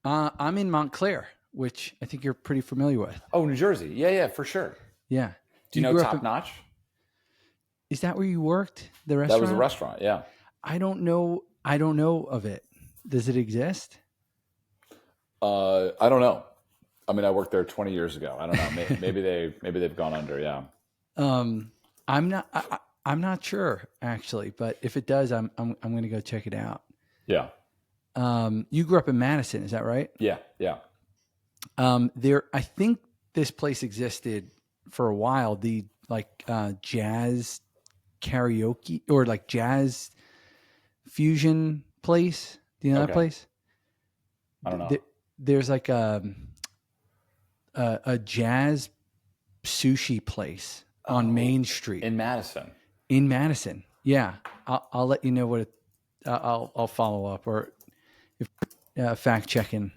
I'm in Montclair, which I think you're pretty familiar with. Oh, New Jersey. Yeah, for sure. Yeah. Do you know grew up Top Notch? Is that where you worked? The That was a restaurant? restaurant. Yeah. I don't know. I don't know of it. Does it exist? I don't know. I mean, I worked there 20 years ago. I don't know. Maybe they've gone under. Yeah. Um, I'm not. I'm not sure actually, but if it does, I'm going to go check it out. Yeah. You grew up in Madison, is that right? Yeah. I think this place existed for a while. The jazz karaoke or like jazz fusion place. Do you know that place? I don't know. There's like a jazz sushi place on Main Street in Madison. In Madison, yeah. I'll let you know what it. I'll follow up or if fact checking.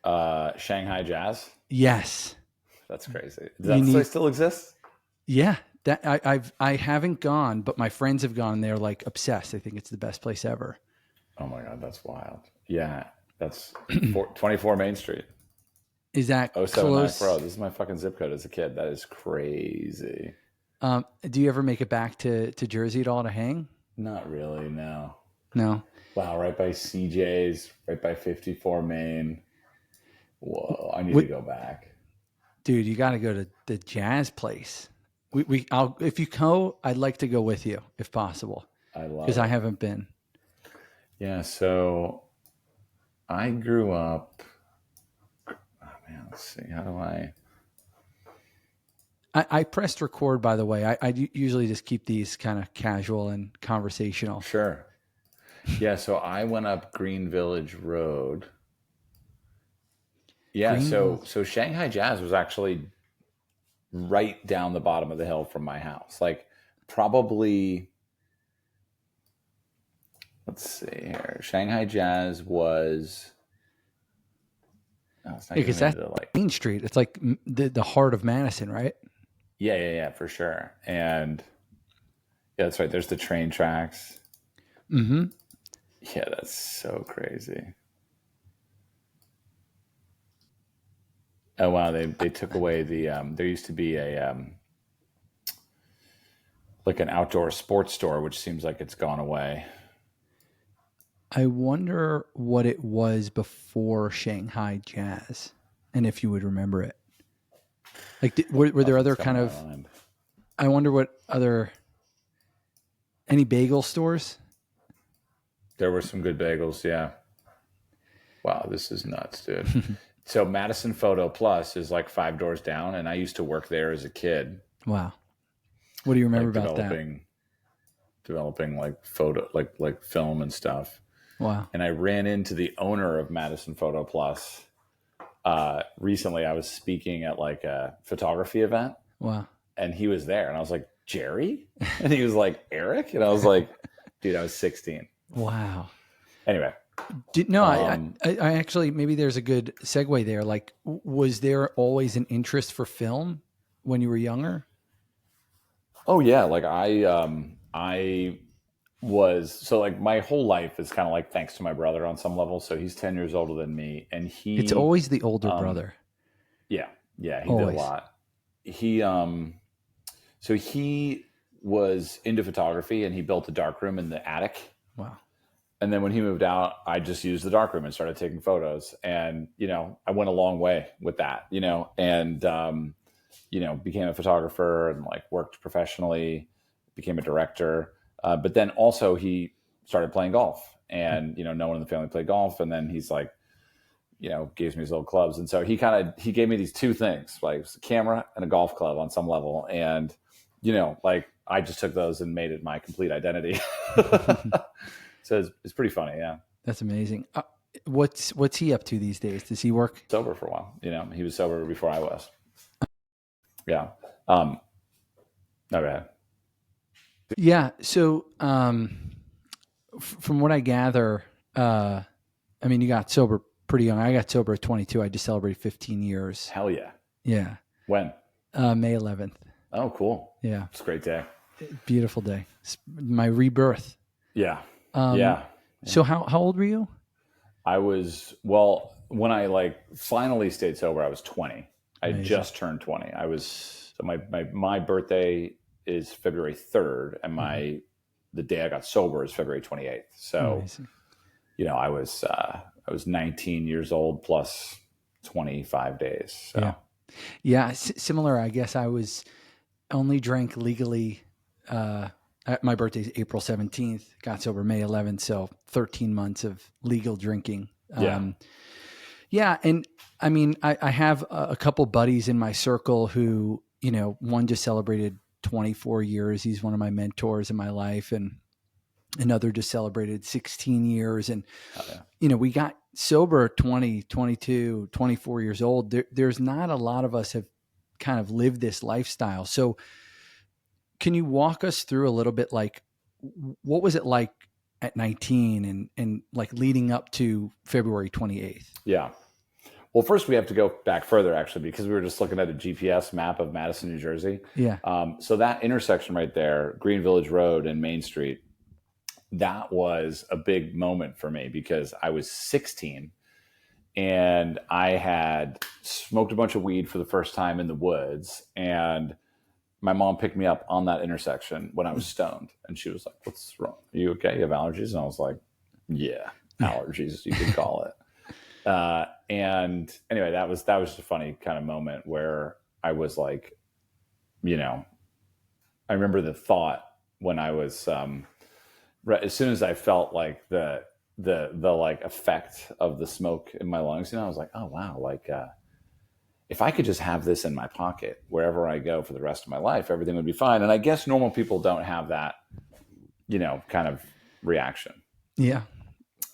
Shanghai Jazz. Yes, that's crazy. Does that place still exist? Yeah, that I haven't gone, but my friends have gone. They're like obsessed. I think it's the best place ever. Oh my god, that's wild. Yeah, that's 24 Main Street. Is that 079 Pro? This is my fucking zip code as a kid. That is crazy. Do you ever make it back to Jersey at all to hang? Not really, no. No. Wow, right by CJ's, right by 54 Main. Whoa, I need to go back. Dude, you got to go to the jazz place. If you go, I'd like to go with you if possible. I love it. Because I haven't been. Yeah, so I grew up. Oh man, let's see. How do I pressed record, by the way. I usually just keep these kind of casual and conversational. Sure. Yeah, so I went up Green Village Road. Yeah, so Shanghai Jazz was actually right down the bottom of the hill from my house. Like probably, let's see here. Shanghai Jazz was. Because that's Main Street. It's like the heart of Madison, right? Yeah, for sure. And yeah, that's right. There's the train tracks. Mm-hmm. Yeah, that's so crazy. Oh wow, they took away the there used to be a like an outdoor sports store, which seems like it's gone away. I wonder what it was before Shanghai Jazz, and if you would remember it. Like, were there other kind of? I wonder what other. Any bagel stores? There were some good bagels, yeah. Wow, this is nuts, dude. So Madison Photo Plus is like 5 doors down, and I used to work there as a kid. Wow. What do you remember about developing like photo, like film and stuff. Wow. And I ran into the owner of Madison Photo Plus. Recently I was speaking at like a photography event. Wow. And he was there and I was like, Jerry? And he was like, Eric? And I was like, dude, I was 16. Wow. Anyway. I actually, maybe there's a good segue there. Like, was there always an interest for film when you were younger? Oh yeah. Like I was, so like my whole life is kind of like thanks to my brother on some level. So he's 10 years older than me and it's always the older brother. Yeah. He always did a lot. So he was into photography and he built a darkroom in the attic. Wow. And then when he moved out, I just used the darkroom and started taking photos. And, I went a long way with that, and, became a photographer and like worked professionally, became a director. But then also he started playing golf and, no one in the family played golf. And then he's like, gives me his little clubs. And so he gave me these two things, like a camera and a golf club on some level. And, like I just took those and made it my complete identity. So it's pretty funny. Yeah. That's amazing. What's he up to these days? Does he work? Sober for a while. He was sober before I was. Yeah. Not bad. Yeah. So, from what I gather, you got sober pretty young. I got sober at 22. I just celebrated 15 years. Hell yeah. Yeah. When? May 11th. Oh, cool. Yeah. It's a great day. Beautiful day. It's my rebirth. Yeah. So how old were you? I was, well, when I like finally stayed sober, I was 20. I just turned 20. So my birthday is February 3rd, and the day I got sober is February 28th. So, Amazing. I was 19 years old plus 25 days. So. Yeah. Similar. I guess I was only drank legally. My birthday's April 17th. Got sober May 11th. So 13 months of legal drinking. Yeah. And I mean, I have a couple buddies in my circle who, one just celebrated 24 years. He's one of my mentors in my life, and another just celebrated 16 years. And, we got sober 20, 22, 24 years old. There's not a lot of us have kind of lived this lifestyle. So can you walk us through a little bit, like, what was it like at 19 and like leading up to February 28th? Yeah. Well, first we have to go back further, actually, because we were just looking at a GPS map of Madison, New Jersey. Yeah. So that intersection right there, Green Village Road and Main Street, that was a big moment for me because I was 16 and I had smoked a bunch of weed for the first time in the woods. And my mom picked me up on that intersection when I was stoned. And she was like, "What's wrong? Are you okay? You have allergies?" And I was like, "Yeah, allergies, you could call it." And anyway, that was just a funny kind of moment where I was like, I remember the thought when I was, as soon as I felt like the like effect of the smoke in my lungs, I was like, oh wow, like, if I could just have this in my pocket wherever I go for the rest of my life, everything would be fine. And I guess normal people don't have that, kind of reaction. Yeah.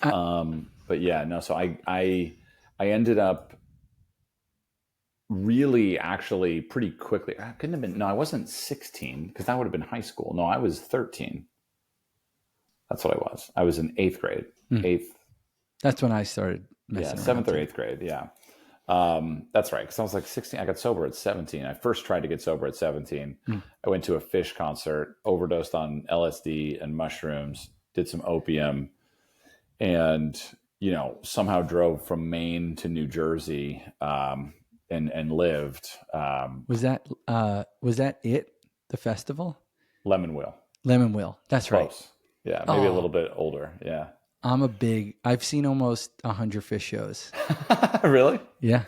But yeah, no. So I ended up really actually pretty quickly. I couldn't have been. No, I wasn't 16 because that would have been high school. No, I was 13. That's what I was. I was in 8th grade. Eighth. That's when I started messing around. 7th or 8th grade. Yeah. That's right. Because I was like 16. I got sober at 17. I first tried to get sober at 17. I went to a Fish concert, overdosed on LSD and mushrooms, did some opium, and somehow drove from Maine to New Jersey, and lived. Was that it? The festival? Lemon Wheel. That's Close. Right. Yeah, maybe a little bit older. Yeah. I've seen almost 100 Fish shows. Really? Yeah.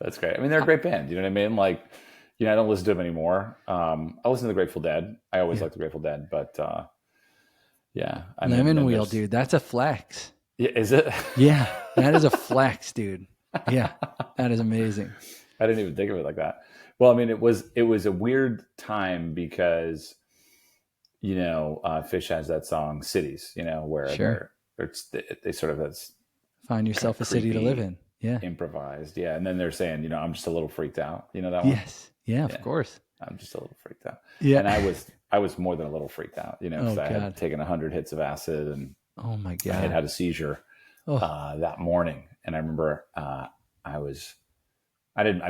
That's great. I mean, they're a great band. You know what I mean? Like, I don't listen to them anymore. I listen to the Grateful Dead. I always liked the Grateful Dead, but yeah. Lemon Wheel, dude. That's a flex. Yeah, is it? Yeah, that is a flex, dude. Yeah, that is amazing. I didn't even think of it like that. Well, I mean, it was a weird time because, Fish has that song "Cities," where Sure. they sort of has find yourself a city to live in. Yeah, improvised. Yeah, and then they're saying, I'm just a little freaked out. You know that one? Yes. Yeah, of course. I'm just a little freaked out. Yeah, and I was more than a little freaked out. Because I had taken 100 hits of acid and oh my god, I had a seizure that morning, and I remember I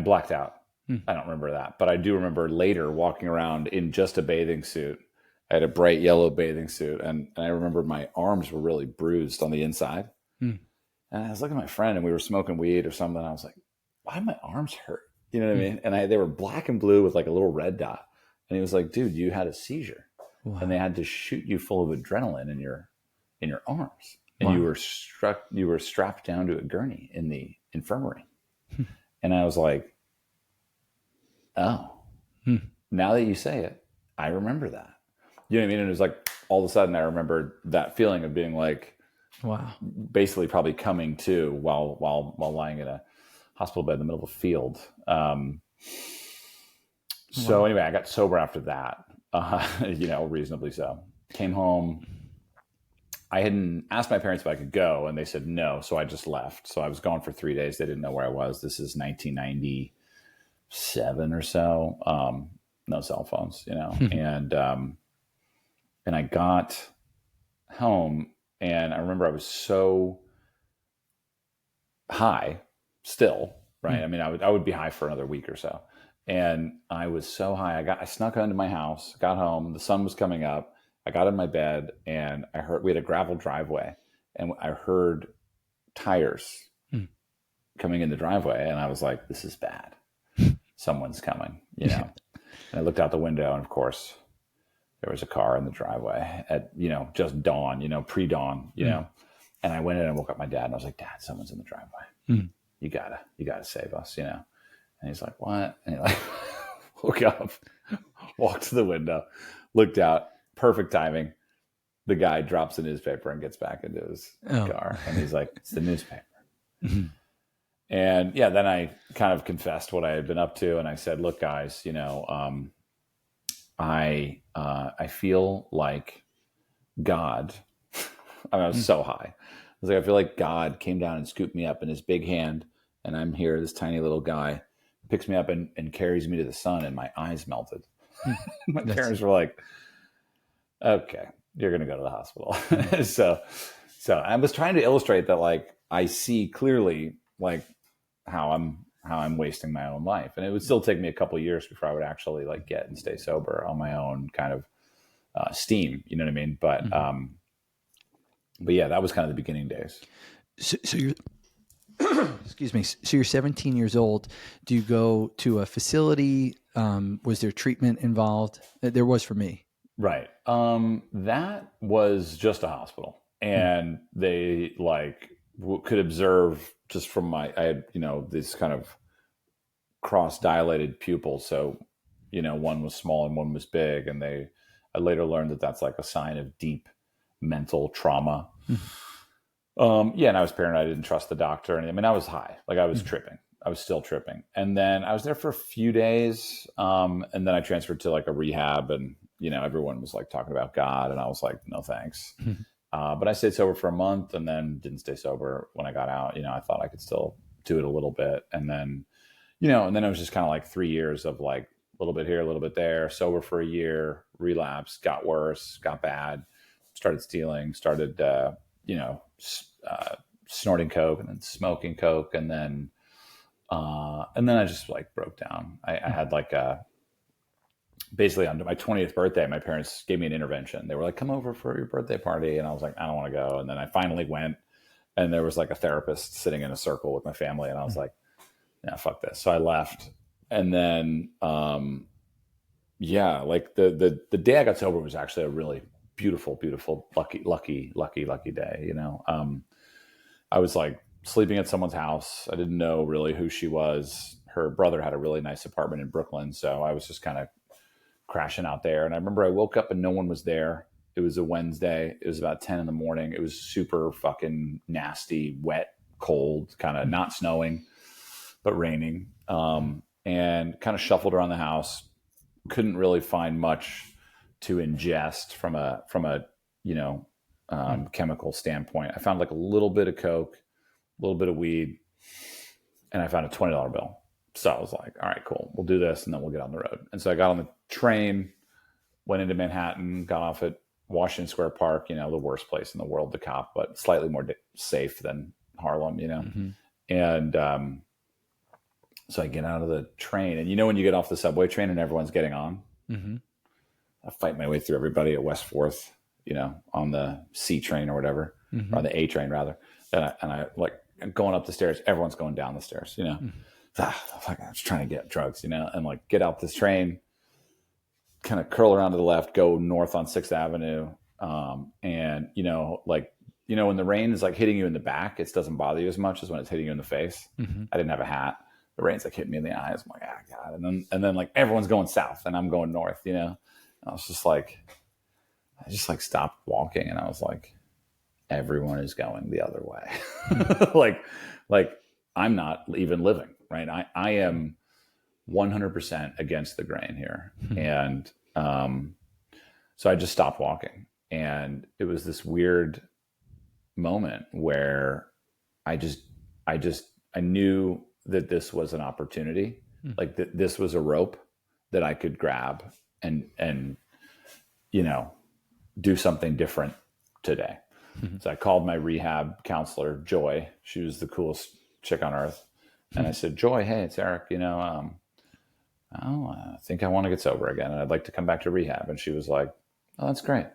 blacked out. I don't remember that, but I do remember later walking around in just a bathing suit. I had a bright yellow bathing suit, and I remember my arms were really bruised on the inside. And I was looking at my friend, and we were smoking weed or something. And I was like, "Why do my arms hurt?" You know what I mean? And they were black and blue with like a little red dot. And he was like, "Dude, you had a seizure, and they had to shoot you full of adrenaline in your arms, and you were strapped down to a gurney in the infirmary." And I was like, "Oh, now that you say it, I remember that." You know what I mean? And it was like all of a sudden I remembered that feeling of being like, wow, basically probably coming to while lying in a hospital bed in the middle of a field. So anyway, I got sober after that, reasonably so. Came home. I hadn't asked my parents if I could go, and they said no. So I just left. So I was gone for 3 days. They didn't know where I was. This is 1997 or so. No cell phones, and I got home, and I remember I was so high still, right? I mean, I would be high for another week or so. And I was so high. I snuck into my house, got home. The sun was coming up. I got in my bed, and we had a gravel driveway, and I heard tires coming in the driveway, and I was like, this is bad. Someone's coming, you know. And I looked out the window, and of course, there was a car in the driveway at, you know, just dawn, you know, pre-dawn, you know. And I went in and woke up my dad, and I was like, Dad, someone's in the driveway. You gotta save us, you know. And he's like, what? And he like woke up, walked to the window, looked out, perfect timing. The guy drops the newspaper and gets back into his car. And he's like, it's the newspaper. And yeah, then I kind of confessed what I had been up to. And I said, look, guys, you know, I feel like God, I was so high. I was like, I feel like God came down and scooped me up in his big hand. And I'm here, this tiny little guy picks me up and carries me to the sun, and my eyes melted. My parents were like, okay, you're going to go to the hospital. So I was trying to illustrate that, like, I see clearly, like, how I'm wasting my own life. And it would still take me a couple of years before I would actually like get and stay sober on my own kind of steam, you know what I mean? But yeah, that was kind of the beginning days. So you're, excuse me. So you're 17 years old. Do you go to a facility? Was there treatment involved? There was for me. Right. That was just a hospital, and they like could observe just from I had, you know, this kind of cross dilated pupils. So, you know, one was small and one was big. And I later learned that that's like a sign of deep mental trauma. Yeah. And I was paranoid. I didn't trust the doctor. And I mean, I was high, like I was tripping. I was still tripping. And then I was there for a few days. And then I transferred to like a rehab, and, you know, everyone was like talking about God, and I was like, no, thanks. But I stayed sober for a month, and then didn't stay sober when I got out. You know, I thought I could still do it a little bit. And then, you know, and then it was just kind of like 3 years of like a little bit here, a little bit there, sober for a year, relapsed, got worse, got bad, started stealing, started, you know, snorting Coke, and then smoking Coke. And then I just like broke down. I had like basically on my 20th birthday, my parents gave me an intervention. They were like, come over for your birthday party. And I was like, I don't want to go. And then I finally went, and there was like a therapist sitting in a circle with my family. And I was like, yeah, fuck this. So I left. And then, yeah, like the day I got sober was actually a really beautiful, lucky day. You know, I was like sleeping at someone's house. I didn't know really who she was. Her brother had a really nice apartment in Brooklyn. So I was just kind of crashing out there. And I remember I woke up and no one was there. It was a Wednesday. It was about 10 in the morning. It was super fucking nasty, wet, cold, kind of not snowing, but raining. And kind of shuffled around the house. Couldn't really find much to ingest from a, you know, chemical standpoint. I found like a little bit of Coke, a little bit of weed, and I found a $20 bill. So I was like, all right, cool. We'll do this, and then we'll get on the road. And so I got on the train, went into Manhattan, got off at Washington Square Park, you know, the worst place in the world to cop, but slightly more safe than Harlem, you know. And so I get out of the train, and you know when you get off the subway train and everyone's getting on? I fight my way through everybody at West 4th, you know, on the C train or whatever, or the A train rather. And I like going up the stairs. Everyone's going down the stairs, you know. I was trying to get drugs, you know, and like get out this train, kind of curl around to the left, go north on 6th Avenue. And, you know, like, you know, when the rain is like hitting you in the back, it doesn't bother you as much as when it's hitting you in the face. I didn't have a hat. The rain's like hitting me in the eyes. I'm like, ah, God. And then like everyone's going south and I'm going north, you know. And I was just like, I just like stopped walking, and I was like, everyone is going the other way. like I'm not even living, right? I am 100% against the grain here. And so I just stopped walking. And it was this weird moment where I knew that this was an opportunity, like that this was a rope that I could grab and, you know, do something different today. So I called my rehab counselor, Joy. She was the coolest chick on earth. And I said, Joy, hey, it's Erik, you know, I think I want to get sober again, and I'd like to come back to rehab. And she was like, oh, that's great,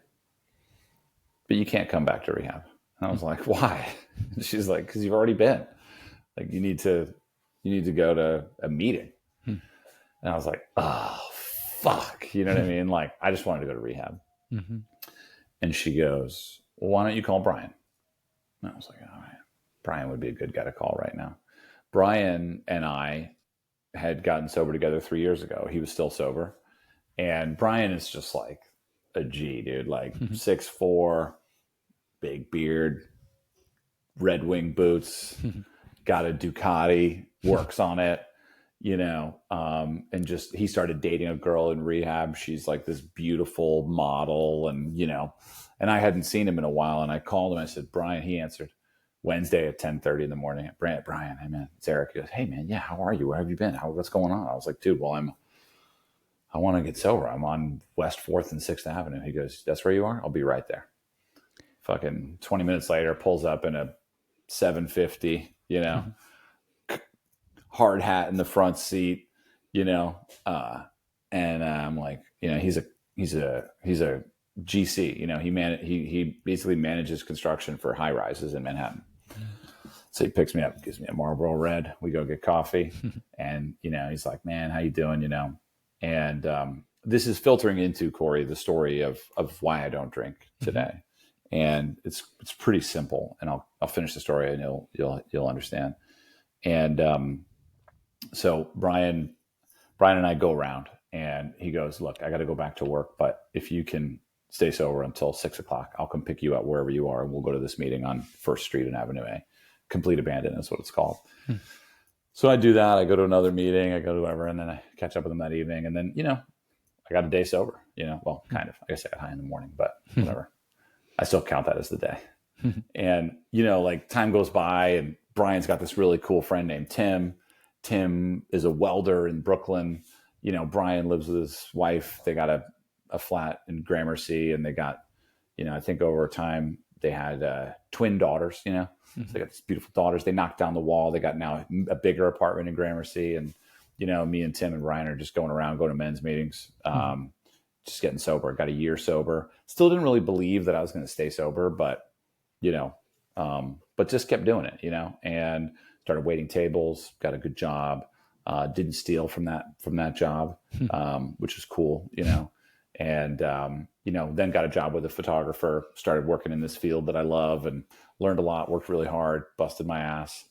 but you can't come back to rehab. And I was like, why? And she's like, because you've already been. Like, you need to go to a meeting. Hmm. And I was like, oh, fuck. You know what I mean? Like, I just wanted to go to rehab. Mm-hmm. And she goes, well, why don't you call Brian? And I was like, all right, Brian would be a good guy to call right now. Brian and I had gotten sober together 3 years ago. He was still sober. And Brian is just like a G, dude, like 6'4", big beard, Red Wing boots, got a Ducati, works on it, you know, and just, he started dating a girl in rehab. She's like this beautiful model, and, you know, and I hadn't seen him in a while, and I called him. I said, Brian. He answered Wednesday at 10:30 in the morning. Brian, hey man, it's Erik. He goes, hey man, yeah, how are you? Where have you been? What's going on? I was like, dude, well, I want to get sober. I'm on West 4th and 6th Avenue. He goes, that's where you are? I'll be right there. Fucking 20 minutes later, pulls up in a 750, you know, hard hat in the front seat, you know, and I'm like, you know, he's a GC, you know, he basically manages construction for high rises in Manhattan. So he picks me up, gives me a Marlboro Red. We go get coffee, and, you know, he's like, man, how you doing? You know, and this is filtering into, Corey, the story of why I don't drink today. And it's pretty simple, and I'll finish the story, and you'll understand. And so Brian and I go around, and he goes, look, I got to go back to work, but if you can stay sober until 6 o'clock, I'll come pick you up wherever you are, and we'll go to this meeting on First Street and Avenue A. Complete Abandon is what it's called. So I do that. I go to another meeting. I go to whatever, and then I catch up with him that evening. And then, you know, I got a day sober. You know, well, kind of. I guess I got high in the morning, but whatever. I still count that as the day. And, you know, like, time goes by, and Brian's got this really cool friend named Tim. Tim is a welder in Brooklyn. You know, Brian lives with his wife. They got a flat in Gramercy, and they got, you know, I think over time they had twin daughters, you know. So they got these beautiful daughters. They knocked down the wall. They got now a bigger apartment in Gramercy. And, you know, me and Tim and Ryan are just going around, going to men's meetings, just getting sober. Got a year sober. Still didn't really believe that I was going to stay sober, but, you know, but just kept doing it, you know, and started waiting tables, got a good job, didn't steal from that job, which was cool, you know. And, you know, then got a job with a photographer, started working in this field that I love, and learned a lot, worked really hard, busted my ass,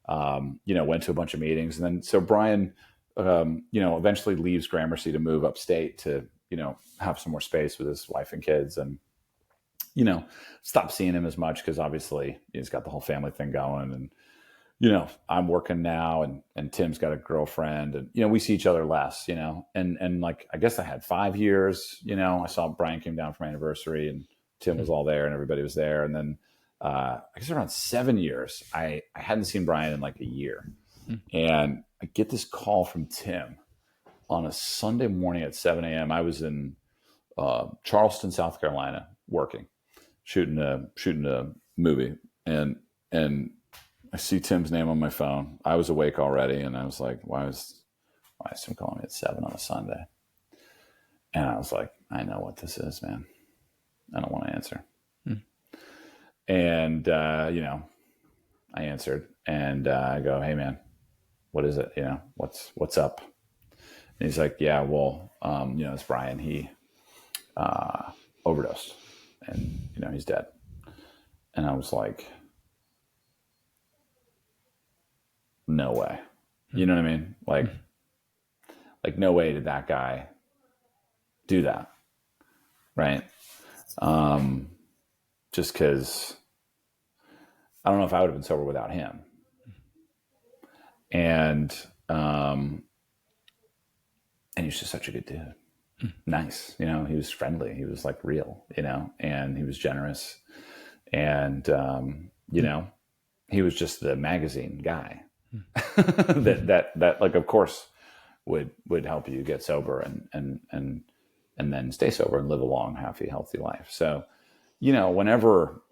you know, went to a bunch of meetings. And then, so Brian, you know, eventually leaves Gramercy to move upstate to, you know, have some more space with his wife and kids, and, you know, stopped seeing him as much because obviously he's got the whole family thing going. And, you know, I'm working now, and Tim's got a girlfriend, and, you know, we see each other less, you know, and like, I guess I had 5 years, you know, I saw Brian came down for my anniversary, and Tim was all there, and everybody was there. And then, I guess around 7 years, I hadn't seen Brian in like a year. And I get this call from Tim on a Sunday morning at 7 a.m. I was in Charleston, South Carolina, working, shooting a movie, and I see Tim's name on my phone. I was awake already, and I was like, why is Tim calling me at 7 on a Sunday? And I was like, I know what this is, man. I don't want to answer. And, you know, I answered, and I go, hey man, what is it? You know, what's up? And he's like, yeah, well, you know, it's Brian. He overdosed, and, you know, he's dead. And I was like, no way. You know what I mean? Like no way did that guy do that. Right. Just cause I don't know if I would have been sober without him. And he was just such a good dude. Nice. You know, he was friendly. He was like real, you know, and he was generous. And, you know, he was just the magazine guy that like, of course would help you get sober and then stay sober and live a long, happy, healthy life. So, you know, whenever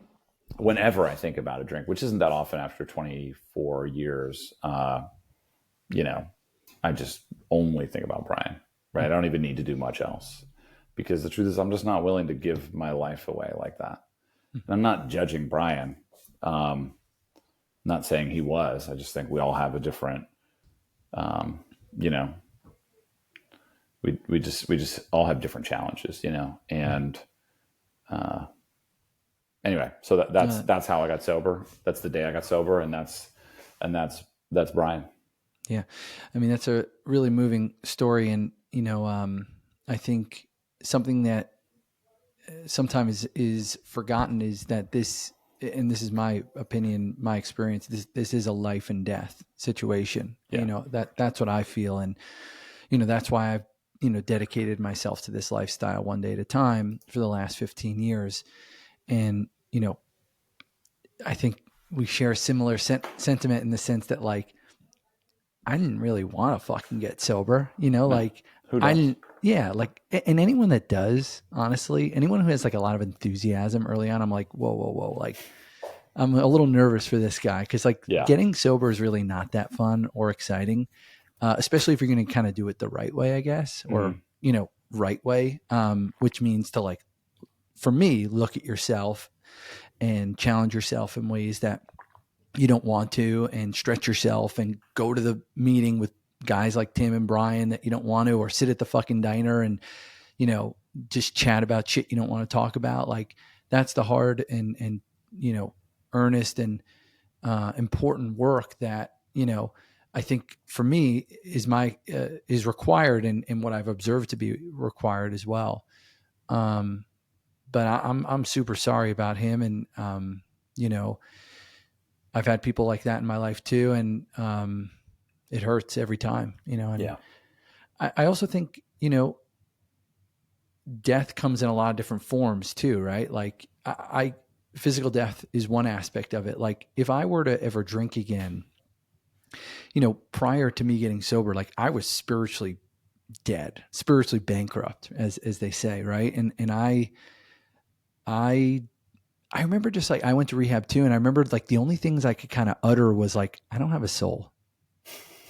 I think about a drink, which isn't that often after 24 years, you know, I just only think about Brian, right? I don't even need to do much else, because the truth is I'm just not willing to give my life away like that. And I'm not judging Brian. Not Not saying he was. I just think we all have a different, you know, we just all have different challenges, you know, and anyway, so that's how I got sober. That's the day I got sober, and that's Brian. Yeah, I mean, that's a really moving story, and you know, I think something that sometimes is forgotten is that this, and this is my opinion, my experience, this is a life and death situation. Yeah. You know, that's what I feel, and you know, that's why I've, you know, dedicated myself to this lifestyle one day at a time for the last 15 years. And, you know, I think we share a similar sentiment in the sense that, like, I didn't really want to fucking get sober, you know, No. like Who does? I didn't, yeah, like, and anyone that does, honestly, anyone who has like a lot of enthusiasm early on, I'm like, whoa, like, I'm a little nervous for this guy, because like getting sober is really not that fun or exciting, especially if you're going to kind of do it the right way, I guess, or you know, right way, which means to, like, for me, look at yourself and challenge yourself in ways that you don't want to, and stretch yourself and go to the meeting with guys like Tim and Brian that you don't want to, or sit at the fucking diner and, you know, just chat about shit you don't want to talk about. Like, that's the hard and, you know, earnest and important work that, you know, I think for me is required, and what I've observed to be required as well. But I'm super sorry about him. And, you know, I've had people like that in my life too. And, it hurts every time, you know, and I also think, you know, death comes in a lot of different forms too, right? Like physical death is one aspect of it. Like, if I were to ever drink again, you know, prior to me getting sober, like, I was spiritually dead, spiritually bankrupt, as they say. Right. And I remember just like, I went to rehab too. And I remember like the only things I could kind of utter was like, I don't have a soul.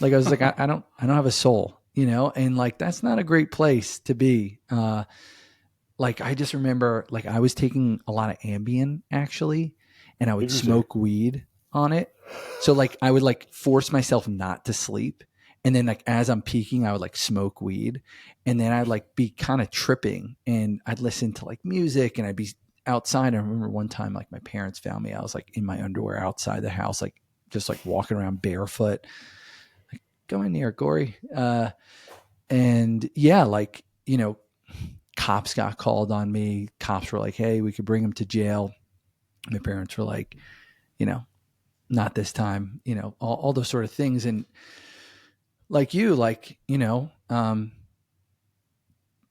Like, I was like, I don't have a soul, you know? And like, that's not a great place to be. Like, I just remember, like, I was taking a lot of Ambien actually, and I would smoke weed on it. So like, I would like force myself not to sleep. And then like, as I'm peaking, I would like smoke weed, and then I'd like be kind of tripping, and I'd listen to like music, and I'd be outside. I remember one time, like, my parents found me. I was like in my underwear outside the house, like just like walking around barefoot. Like, go in here, Gory. And yeah, like, you know, cops got called on me. Cops were like, hey, we could bring him to jail. My parents were like, you know, not this time, you know, all those sort of things. And like you, like, you know,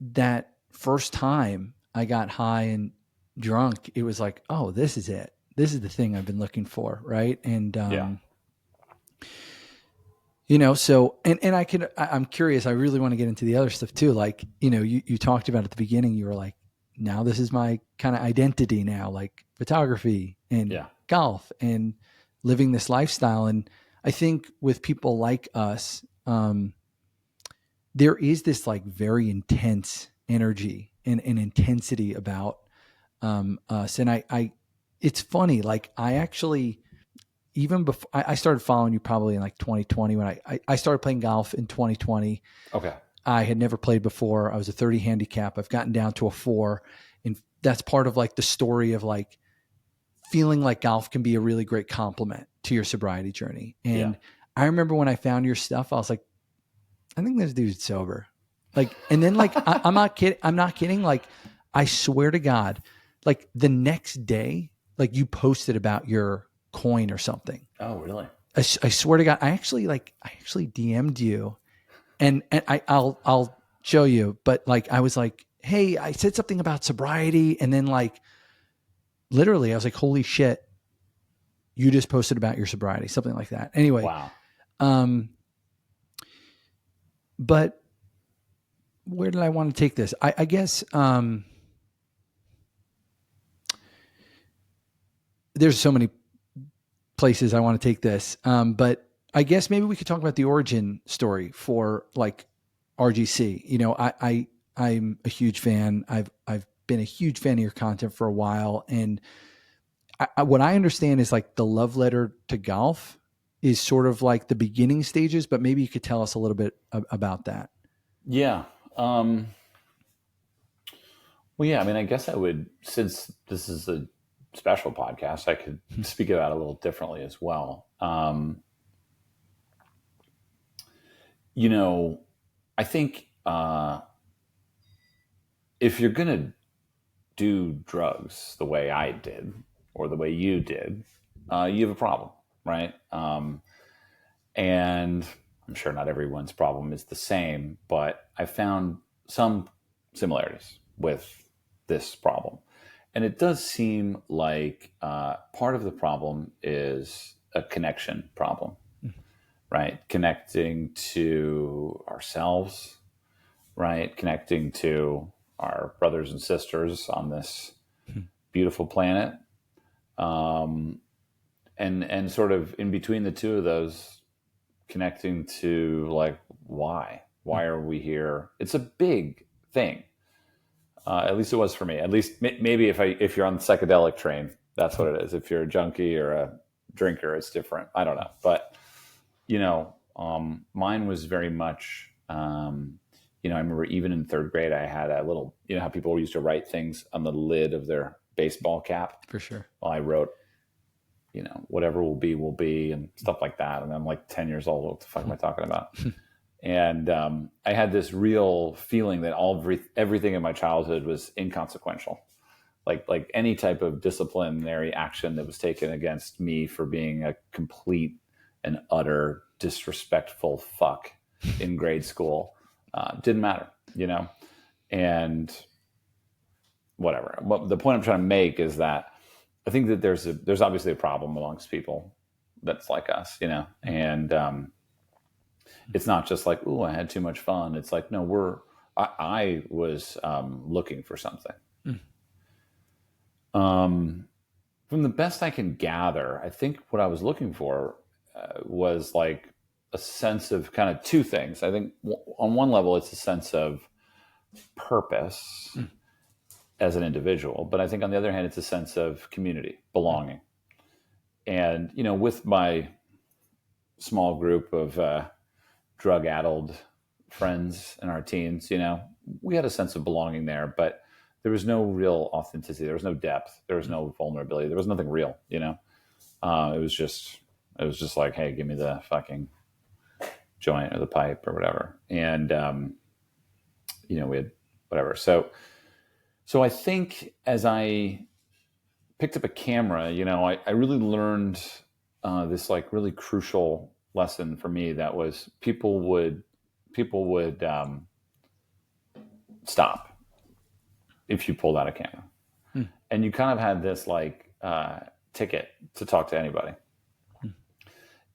that first time I got high and drunk, it was like, oh, this is it. This is the thing I've been looking for. Right. And, you know, so, and I'm curious, I really want to get into the other stuff too. Like, you know, you talked about at the beginning, you were like, now this is my kind of identity now, like photography and golf and living this lifestyle. And I think with people like us, there is this like very intense energy and intensity about us. And it's funny, like, I actually, even before I started following you probably in like 2020, when I started playing golf in 2020. Okay. I had never played before. I was a 30 handicap. I've gotten down to a 4. And that's part of like the story of like feeling like golf can be a really great complement to your sobriety journey. And I remember when I found your stuff, I was like, I think this dude's sober. Like, and then like, I'm not kidding. Like, I swear to God, like the next day, like, you posted about your coin or something. Oh, really? I swear to God, I actually DM'd you, and I'll show you. But like, I was like, hey, I said something about sobriety, and then like, literally, I was like, holy shit, you just posted about your sobriety, something like that. Anyway, wow. But where did I want to take this? I guess there's so many places I want to take this. But I guess maybe we could talk about the origin story for like RGC. You know, I'm a huge fan. I've been a huge fan of your content for a while, and what I understand is like the love letter to golf is sort of like the beginning stages, but maybe you could tell us a little bit about that. Yeah. Well, yeah, I mean, I guess I would, since this is a special podcast, I could speak about it a little differently as well. I think if you're going to do drugs the way I did or the way you did, you have a problem, right? And I'm sure not everyone's problem is the same, but I found some similarities with this problem. And it does seem like part of the problem is a connection problem, right? Connecting to ourselves, right? Connecting to our brothers and sisters on this beautiful planet. And sort of in between the two of those, connecting to like, why are we here? It's a big thing. At least it was for me. At least maybe if you're on the psychedelic train, that's what it is. If you're a junkie or a drinker, it's different. I don't know. But, mine was very much, I remember even in third grade, I had a little, how people used to write things on the lid of their baseball cap. For sure. Well, I wrote, whatever will be, and stuff like that. And I'm like 10 years old. What the fuck am I talking about? And I had this real feeling that everything in my childhood was inconsequential. Like any type of disciplinary action that was taken against me for being a complete and utter disrespectful fuck in grade school didn't matter, and whatever. But the point I'm trying to make is that I think that there's obviously a problem amongst people that's like us, and it's not just like, oh, I had too much fun. It's like, no, I was looking for something. From the best I can gather, I think what I was looking for was like a sense of kind of two things. I think on one level, it's a sense of purpose as an individual, but I think on the other hand, it's a sense of community, belonging. And, with my small group of drug-addled friends in our teens, we had a sense of belonging there, but there was no real authenticity. There was no depth. There was no vulnerability. There was nothing real, It was just like, hey, give me the fucking joint or the pipe or whatever. And, we had whatever. So I think as I picked up a camera, I really learned this like really crucial lesson for me. That was people would stop if you pulled out a camera, and you kind of had this like ticket to talk to anybody.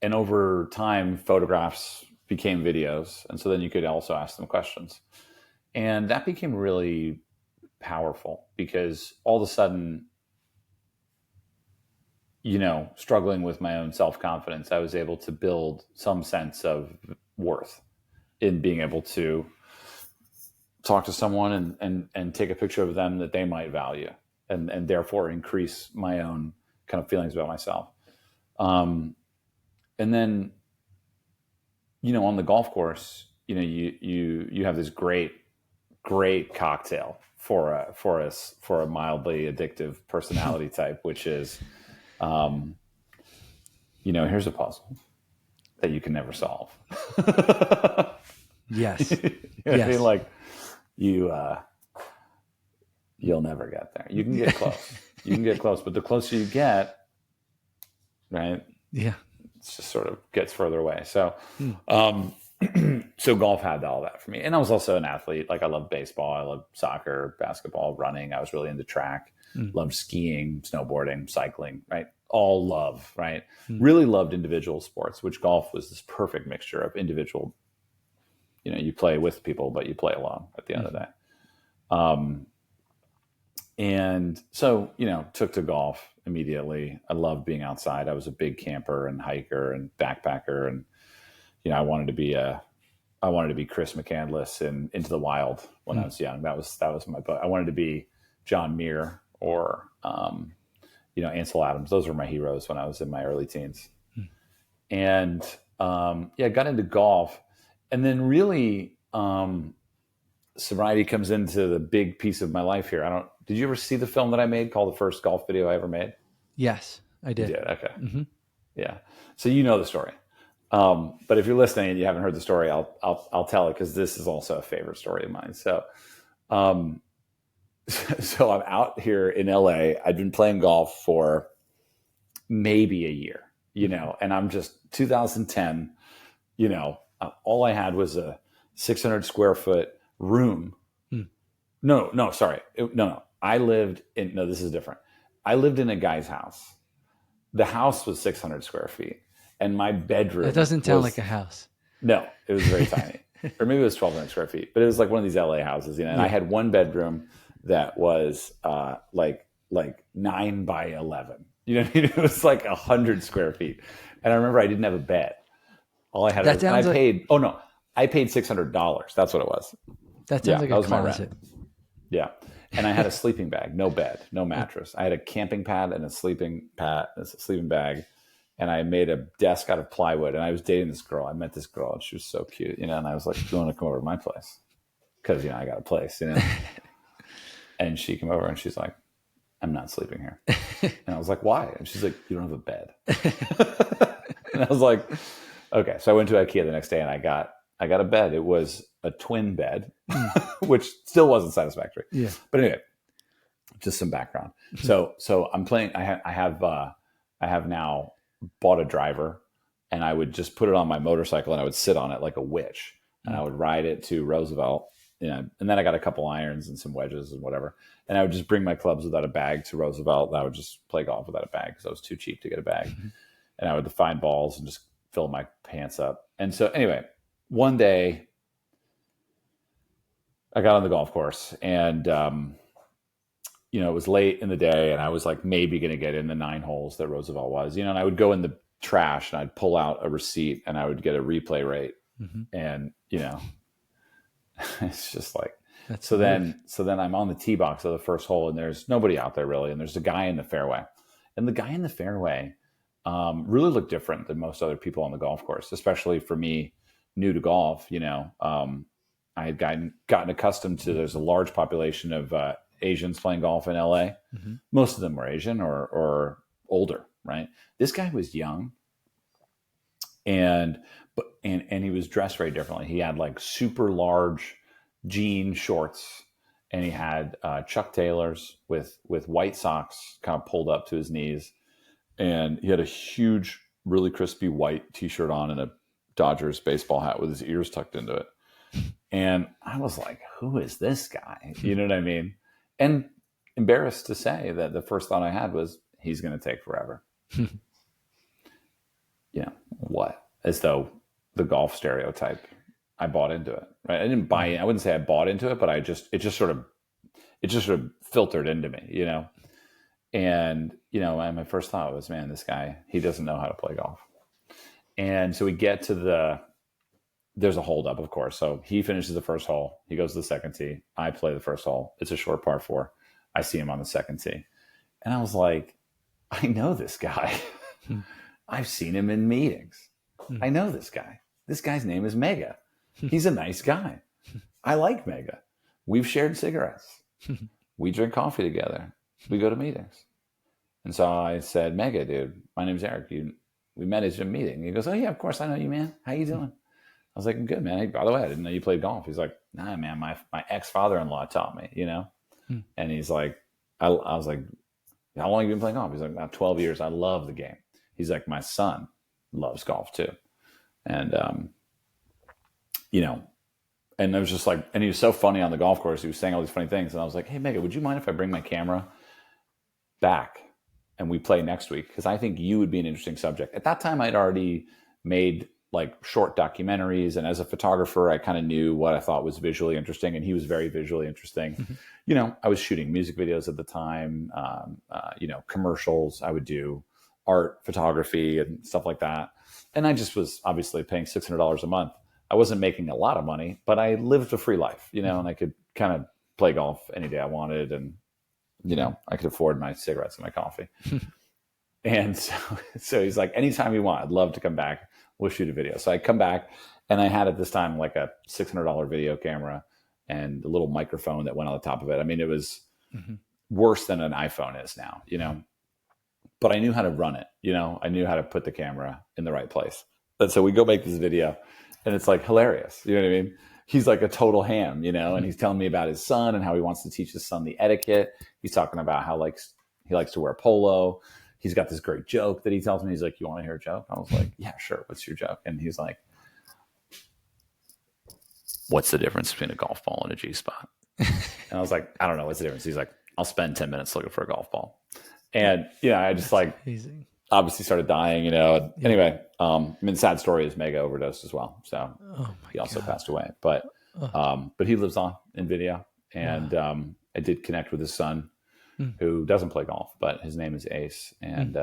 And over time, photographs became videos, and so then you could also ask them questions, and that became really powerful because all of a sudden, struggling with my own self-confidence, I was able to build some sense of worth in being able to talk to someone and take a picture of them that they might value and therefore increase my own kind of feelings about myself. And then, on the golf course, you have this great cocktail for a mildly addictive personality type, which is, here's a puzzle that you can never solve. Yes. Yes. I mean, like you'll never get there. You can get close. But the closer you get, right? Yeah. It just sort of gets further away. So, so golf had all that for me. And I was also an athlete. Like I loved baseball. I loved soccer, basketball, running. I was really into track, loved skiing, snowboarding, cycling, right? All love, right? Really loved individual sports, which golf was this perfect mixture of individual, you play with people, but you play alone at the end of the day. And so, took to golf immediately. I loved being outside. I was a big camper and hiker and backpacker. And, I wanted to be Chris McCandless in Into the Wild when I was young. That was my book. I wanted to be John Muir or, Ansel Adams. Those were my heroes when I was in my early teens. And got into golf. And then really sobriety comes into the big piece of my life here. Did you ever see the film that I made called The First Golf Video I Ever Made? Yes, I did. You did? Okay. Mm-hmm. Yeah. So you know the story. But if you're listening and you haven't heard the story, I'll tell it, because this is also a favorite story of mine. So, so I'm out here in LA. I'd been playing golf for maybe a year, and I'm just 2010, all I had was a 600 square foot room. No, sorry. No. This is different. I lived in a guy's house. The house was 600 square feet. And my bedroom. That doesn't sound like a house. No, it was very tiny. Or maybe it was 1,200 square feet. But it was like one of these LA houses, And I had one bedroom that was like 9 by 11. You know what I mean? It was like 100 square feet. And I remember I didn't have a bed. All I had I paid $600. That's what it was. That sounds like a closet. Yeah. And I had a sleeping bag, no bed, no mattress. I had a camping pad and a sleeping bag. And I made a desk out of plywood. And I was dating this girl. I met this girl, and she was so cute, And I was like, "Do you want to come over to my place?" Because I got a place, And she came over, and she's like, "I'm not sleeping here." And I was like, "Why?" And she's like, "You don't have a bed." And I was like, "Okay." So I went to IKEA the next day, and I got a bed. It was a twin bed, which still wasn't satisfactory. Yeah. But anyway, just some background. So I'm playing. I have now bought a driver, and I would just put it on my motorcycle, and I would sit on it like a witch, and I would ride it to Roosevelt. And then I got a couple irons and some wedges and whatever. And I would just bring my clubs without a bag to Roosevelt. And I would just play golf without a bag because I was too cheap to get a bag. And I would find balls and just fill my pants up. And so anyway, one day I got on the golf course, and, it was late in the day, and I was like maybe going to get in the 9 holes that Roosevelt was, and I would go in the trash and I'd pull out a receipt and I would get a replay rate. And, it's just like, so then I'm on the tee box of the first hole, and there's nobody out there really. And there's a guy in the fairway, and the guy in the fairway really looked different than most other people on the golf course, especially for me, new to golf. I had gotten accustomed to, there's a large population of Asians playing golf in LA. Most of them were Asian or older, right? This guy was young, and he was dressed very differently. He had like super large jean shorts, and he had Chuck Taylors with white socks kind of pulled up to his knees, and he had a huge, really crispy white t-shirt on and a Dodgers baseball hat with his ears tucked into it. And I was like, who is this guy? You know what I mean? And embarrassed to say that the first thought I had was, he's going to take forever. What? As though the golf stereotype, I bought into it, right? I didn't buy in. I wouldn't say I bought into it, but it just sort of filtered into me, And, and my first thought was, man, this guy, he doesn't know how to play golf. And so we get to there's a holdup, of course. So he finishes the first hole. He goes to the second tee. I play the first hole. It's a short par 4. I see him on the second tee. And I was like, I know this guy. I've seen him in meetings. I know this guy. This guy's name is Mega. He's a nice guy. I like Mega. We've shared cigarettes. We drink coffee together. We go to meetings. And so I said, Mega, dude, my name's Erik. We met at a meeting. He goes, oh, yeah, of course. I know you, man. How you doing? I was like, I'm good, man. Hey, by the way, I didn't know you played golf. He's like, nah, man, my ex-father-in-law taught me, And he's like, I was like, how long have you been playing golf? He's like, about 12 years. I love the game. He's like, my son loves golf too. And, and it was just like, and he was so funny on the golf course. He was saying all these funny things. And I was like, hey, Mega, would you mind if I bring my camera back and we play next week? Because I think you would be an interesting subject. At that time, I'd already made like short documentaries. And as a photographer, I kind of knew what I thought was visually interesting. And he was very visually interesting. I was shooting music videos at the time, commercials. I would do art photography and stuff like that. And I just was obviously paying $600 a month. I wasn't making a lot of money, but I lived a free life, and I could kind of play golf any day I wanted and you know, I could afford my cigarettes and my coffee. And so he's like, anytime you want, I'd love to come back. We'll shoot a video. So I come back, and I had at this time like a $600 video camera and a little microphone that went on the top of it. I mean, it was worse than an iPhone is now, you know, but I knew how to run it. You know, I knew how to put the camera in the right place. And so we go make this video, and it's like hilarious. You know what I mean? He's like a total ham, you know, and he's telling me about his son and how he wants to teach his son the etiquette. He's talking about how he likes to wear polo. He's got this great joke that he tells me. He's like, you want to hear a joke? I was like, yeah, sure. What's your joke? And he's like, what's the difference between a golf ball and a G-spot? And I was like, I don't know. What's the difference? He's like, I'll spend 10 minutes looking for a golf ball. And, you know, I just obviously started dying, you know. Yeah. Anyway, I mean, the sad story is Mega overdosed as well. So he also passed away. But he lives on in video. And I did connect with his son, who doesn't play golf, but his name is Ace. And,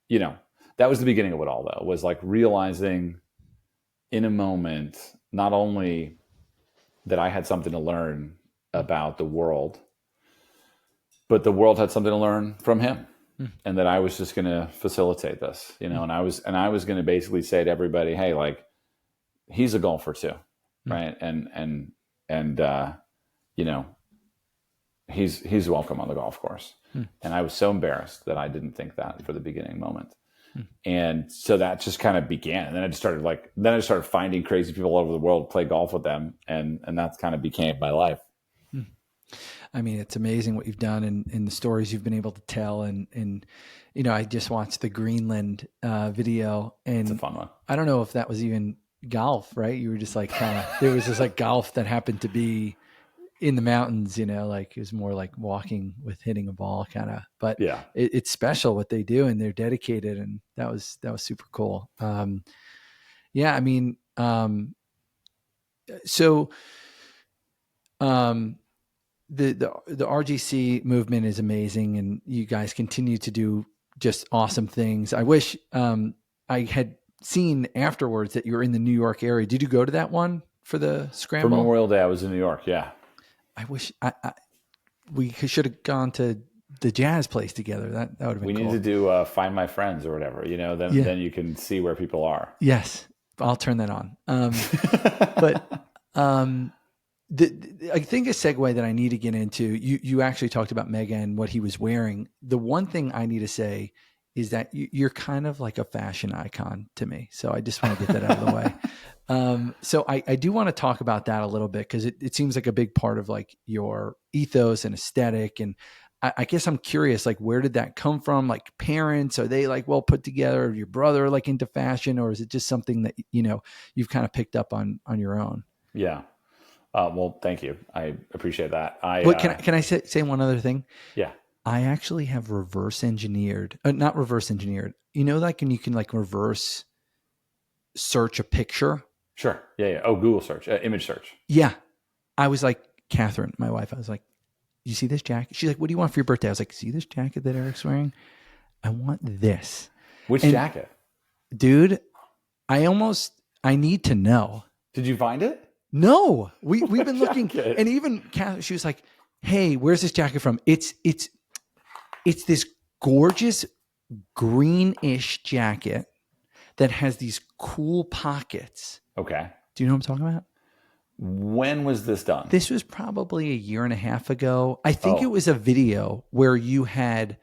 you know, that was the beginning of it all, though, was like realizing in a moment, not only that I had something to learn about the world, but the world had something to learn from him. And that I was just going to facilitate this, you know, and I was going to basically say to everybody, hey, like, he's a golfer too. Right. And you know, he's welcome on the golf course. And I was so embarrassed that I didn't think that for the beginning moment. And so that just kind of began. And then I started finding crazy people all over the world, play golf with them. And that's kind of became my life. I mean, it's amazing what you've done and the stories you've been able to tell. And, you know, I just watched the Greenland video, and it's a fun one. I don't know if that was even golf, right? You were just like, there was this like golf that happened to be in the mountains, you know, like it was more like walking with hitting a ball kind of, but yeah, it's special what they do, and they're dedicated. And that was super cool. Yeah. I mean, the RGC movement is amazing, and you guys continue to do just awesome things. I wish I had seen afterwards that you were in the New York area. Did you go to that one for the scramble? For Memorial Day, I was in New York. Yeah. I wish we should have gone to the jazz place together. That would have been cool. We need to do Find My Friends or whatever, you know, then you can see where people are. Yes. I'll turn that on. But I think a segue that I need to get into, you actually talked about Mega and what he was wearing. The one thing I need to say is that you're kind of like a fashion icon to me. So I just want to get that out of the way. So I do want to talk about that a little bit, because it seems like a big part of like your ethos and aesthetic. And I guess I'm curious, like, where did that come from? Like, parents, are they like well put together? Or your brother like into fashion, or is it just something that, you know, you've kind of picked up on your own? Yeah. Well, thank you. I appreciate that. Can I say one other thing? Yeah. I actually have not reverse engineered. You know, like, and you can like reverse search a picture. Sure. Yeah. Oh, Google search, image search. Yeah. I was like, Catherine, my wife, I was like, you see this jacket? She's like, what do you want for your birthday? I was like, see this jacket that Eric's wearing? I want this. Which jacket? Dude, I need to know. Did you find it? No, we've been looking, and even Catherine, she was like, hey, where's this jacket from? It's this gorgeous greenish jacket that has these cool pockets. Okay. Do you know what I'm talking about? When was this done? This was probably a year and a half ago. I think it was a video where you had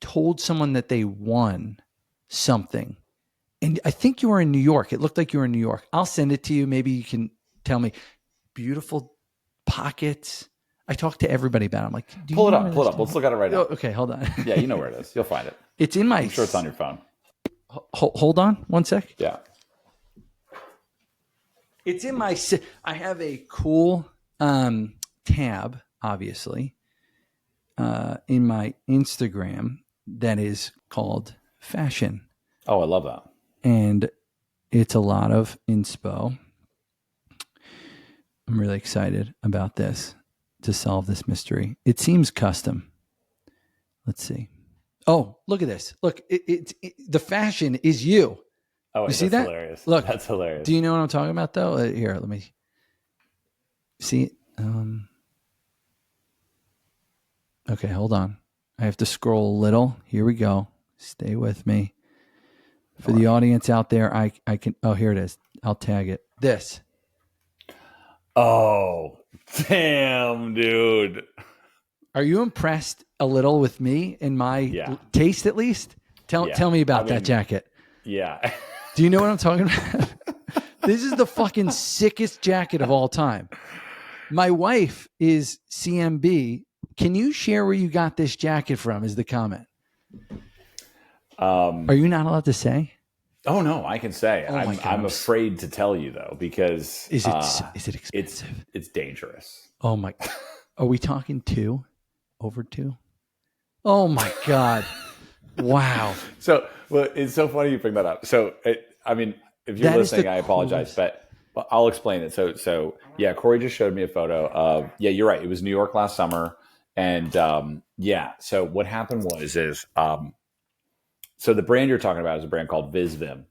told someone that they won something. And I think you were in New York. It looked like you were in New York. I'll send it to you. Maybe you can tell me. Beautiful pockets. I talked to everybody about it. I'm like, pull it up. Let's look at it right now. Okay, hold on. Yeah, you know where it is. You'll find it. It's in my... I'm sure it's on your phone. Hold on one sec. Yeah. It's in my... I have a cool tab, obviously, in my Instagram that is called Fashion. Oh, I love that. And it's a lot of inspo. I'm really excited about this, to solve this mystery. It seems custom. Let's see. Oh, look at this. Look, the fashion is you. Oh, you see that? Hilarious. Look, that's hilarious. Do you know what I'm talking about, though? Here, let me see it. Okay, hold on. I have to scroll a little. Here we go. Stay with me. For the audience out there, I can. Oh, here it is. I'll tag it. This. Oh, damn, dude. Are you impressed a little with me and my taste, at least? Tell me about that jacket. Yeah. Do you know what I'm talking about? This is the fucking sickest jacket of all time. My wife is CMB. Can you share where you got this jacket from? Is the comment. Are you not allowed to say? Oh no, I can say. Oh I'm afraid to tell you though, because is it expensive? It's dangerous. Oh my! Are we talking over two? Oh my God! Wow. So, well, it's so funny you bring that up. So, I mean, if you're listening, I apologize, but I'll explain it. So yeah, Corey just showed me a photo of. Yeah, you're right. It was New York last summer, and So what happened so the brand you're talking about is a brand called VizVim.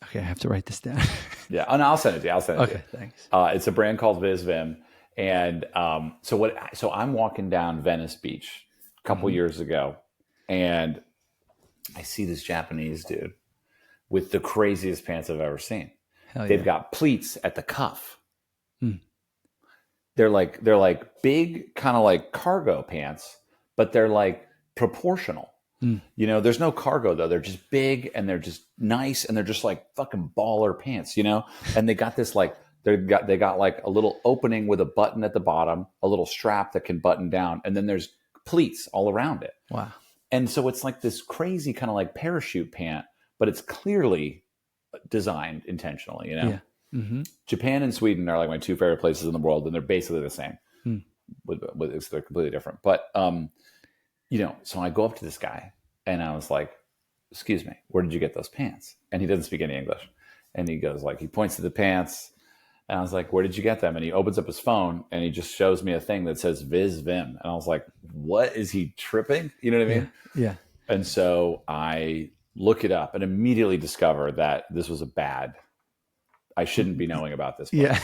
Okay, I have to write this down. Yeah, and I'll send it to you. Okay, thanks. It's a brand called VizVim, and So I'm walking down Venice Beach a couple years ago, and I see this Japanese dude with the craziest pants I've ever seen. They've got pleats at the cuff. They're like big, kind of like cargo pants, but they're like proportional. You know, there's no cargo though. They're just big and they're just nice and they're just like fucking baller pants, you know? And they got this like, they got like a little opening with a button at the bottom, a little strap that can button down. And then there's pleats all around it. Wow. And so it's like this crazy kind of like parachute pant, but it's clearly designed intentionally, you know? Yeah. Mm-hmm. Japan and Sweden are like my two favorite places in the world. And they're basically the same. They're completely different. But, you know, so I go up to this guy and I was like, excuse me, where did you get those pants? And he doesn't speak any English. And he goes like, he points to the pants and I was like, where did you get them? And he opens up his phone and he just shows me a thing that says VizVim. And I was like, what, is he tripping? You know what I mean? Yeah. And so I look it up and immediately discover that this was I shouldn't be knowing about this. Yeah.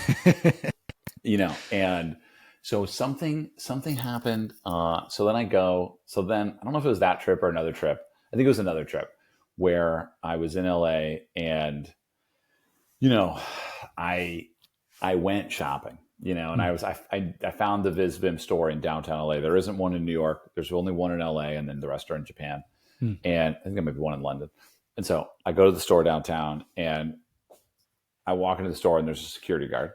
You know, and so something happened. So then I don't know if it was that trip or another trip. I think it was another trip where I was in LA and, you know, I went shopping, you know, and I found the VizVim store in downtown LA. There isn't one in New York. There's only one in LA and then the rest are in Japan. And I think there might be one in London. And so I go to the store downtown and I walk into the store and there's a security guard,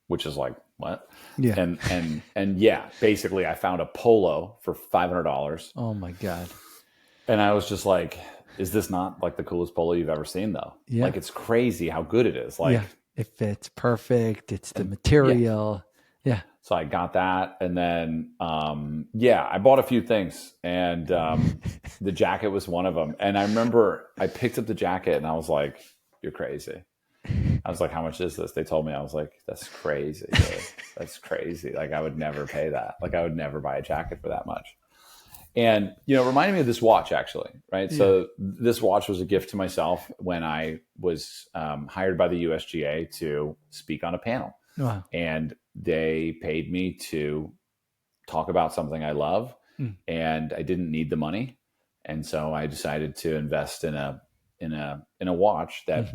which is like, what? Yeah. And yeah, basically I found a polo for $500. Oh my God. And I was just like, is this not like the coolest polo you've ever seen though? Yeah. Like it's crazy how good it is. Like it fits perfect. It's the material. Yeah. So I got that. And then, I bought a few things and the jacket was one of them. And I remember I picked up the jacket and I was like, you're crazy. I was like, how much is this? They told me. I was like, that's crazy. Dude. That's crazy. Like I would never pay that. Like I would never buy a jacket for that much. And, you know, it reminded me of this watch actually, right? Yeah. So this watch was a gift to myself when I was hired by the USGA to speak on a panel. Wow. And they paid me to talk about something I love and I didn't need the money. And so I decided to invest in a watch that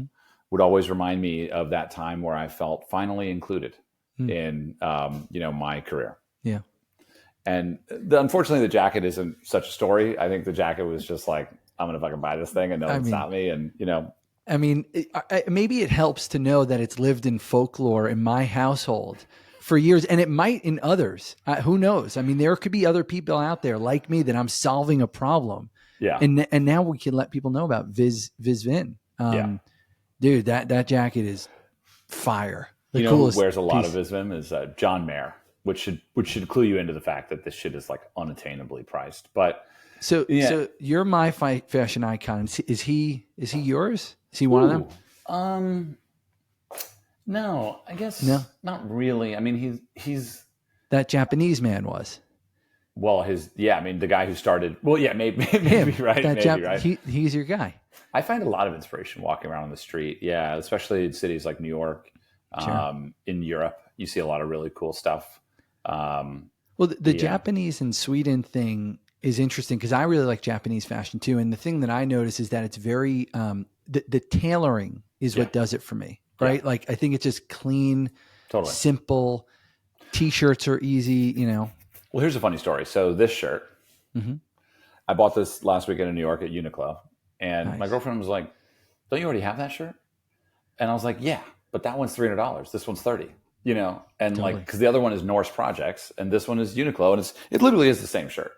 would always remind me of that time where I felt finally included in, my career. Yeah. And unfortunately, the jacket isn't such a story. I think the jacket was just like, I'm going to fucking buy this thing and no one's not me. And, you know, I mean, maybe it helps to know that it's lived in folklore in my household for years, and it might in others. Who knows? I mean, there could be other people out there like me that I'm solving a problem. Yeah. And now we can let people know about VizVim. Dude, that jacket is fire. The coolest who wears a lot piece. of VizVim is John Mayer, which should clue you into the fact that this shit is like unattainably priced. But so you're my fashion icon. Is he yours? Is he one of them? No, I guess not really. I mean, he's that Japanese man was. Well, the guy who started. Well, yeah, maybe right. Right. He's your guy. I find a lot of inspiration walking around on the street. Yeah, especially in cities like New York. Sure. In Europe, you see a lot of really cool stuff. Well, the Japanese and Sweden thing is interesting because I really like Japanese fashion too. And the thing that I notice is that it's very, the tailoring is what does it for me, right? Yeah. Like, I think it's just clean, simple. T-shirts are easy, you know. Well, here's a funny story. So this shirt, I bought this last weekend in New York at Uniqlo. And my girlfriend was like, don't you already have that shirt? And I was like, yeah, but that one's $300. This one's $30, you know? And like, because the other one is Norse Projects and this one is Uniqlo, and it literally is the same shirt.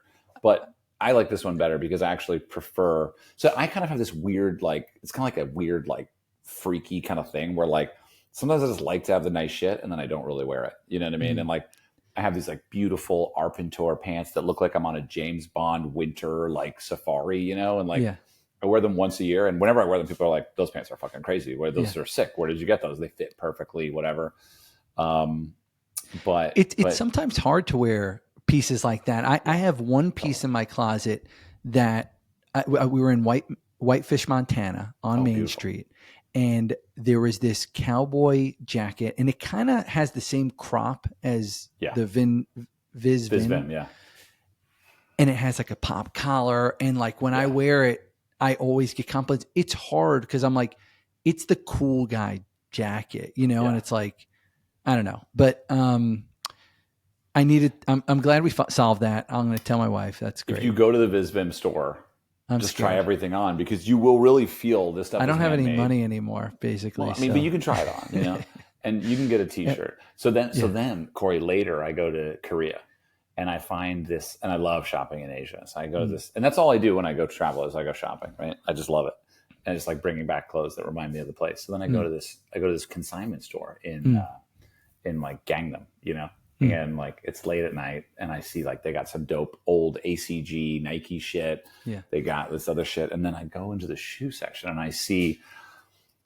But I like this one better because I actually prefer, so I kind of have this weird, like, it's kind of like a weird, like, freaky kind of thing where, like, sometimes I just like to have the nice shit and then I don't really wear it. You know what I mean? And like, I have these like beautiful Arpentor pants that look like I'm on a James Bond winter, like, safari, you know? And like, I wear them once a year, and whenever I wear them, people are like, those pants are fucking crazy. Those are sick. Where did you get those? They fit perfectly, whatever. But it's sometimes hard to wear pieces like that. I have one piece in my closet that we were in Whitefish, Montana on Main beautiful. Street. And there was this cowboy jacket, and it kind of has the same crop as the Visvim. Yeah. And it has like a pop collar. And like when I wear it, I always get compliments. It's hard because I'm like, it's the cool guy jacket, you know? And it's like, I don't know. But I'm glad we solved that. I'm going to tell my wife. That's great. If you go to the Visvim store, just try everything on, because you will really feel this stuff. I don't have any money anymore, basically. Well, I mean, but you can try it on, you know, and you can get a T-shirt. So then, Corey, later I go to Korea, and I find this, and I love shopping in Asia. So I go to this, and that's all I do when I go travel is I go shopping, right? I just love it, and I just like bringing back clothes that remind me of the place. So then I go to this consignment store in like Gangnam, you know. And like it's late at night, and I see like they got some dope old ACG Nike shit. Yeah. They got this other shit. And then I go into the shoe section and I see,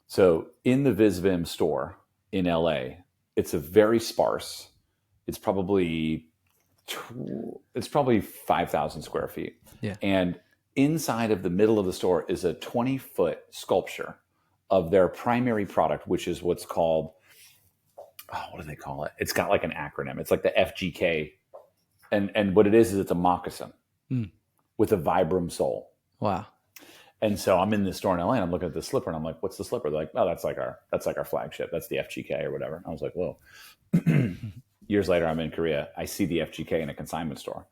so in the Visvim store in LA, it's a very sparse. It's probably 5,000 square feet. Yeah. And inside of the middle of the store is a 20-foot sculpture of their primary product, which is what's called, what do they call it? It's got like an acronym. It's like the FGK. And what it is it's a moccasin with a Vibram sole. Wow. And so I'm in this store in LA, and I'm looking at the slipper, and I'm like, what's the slipper? They're like, oh, that's like our flagship. That's the FGK or whatever. I was like, whoa. Years later, I'm in Korea. I see the FGK in a consignment store.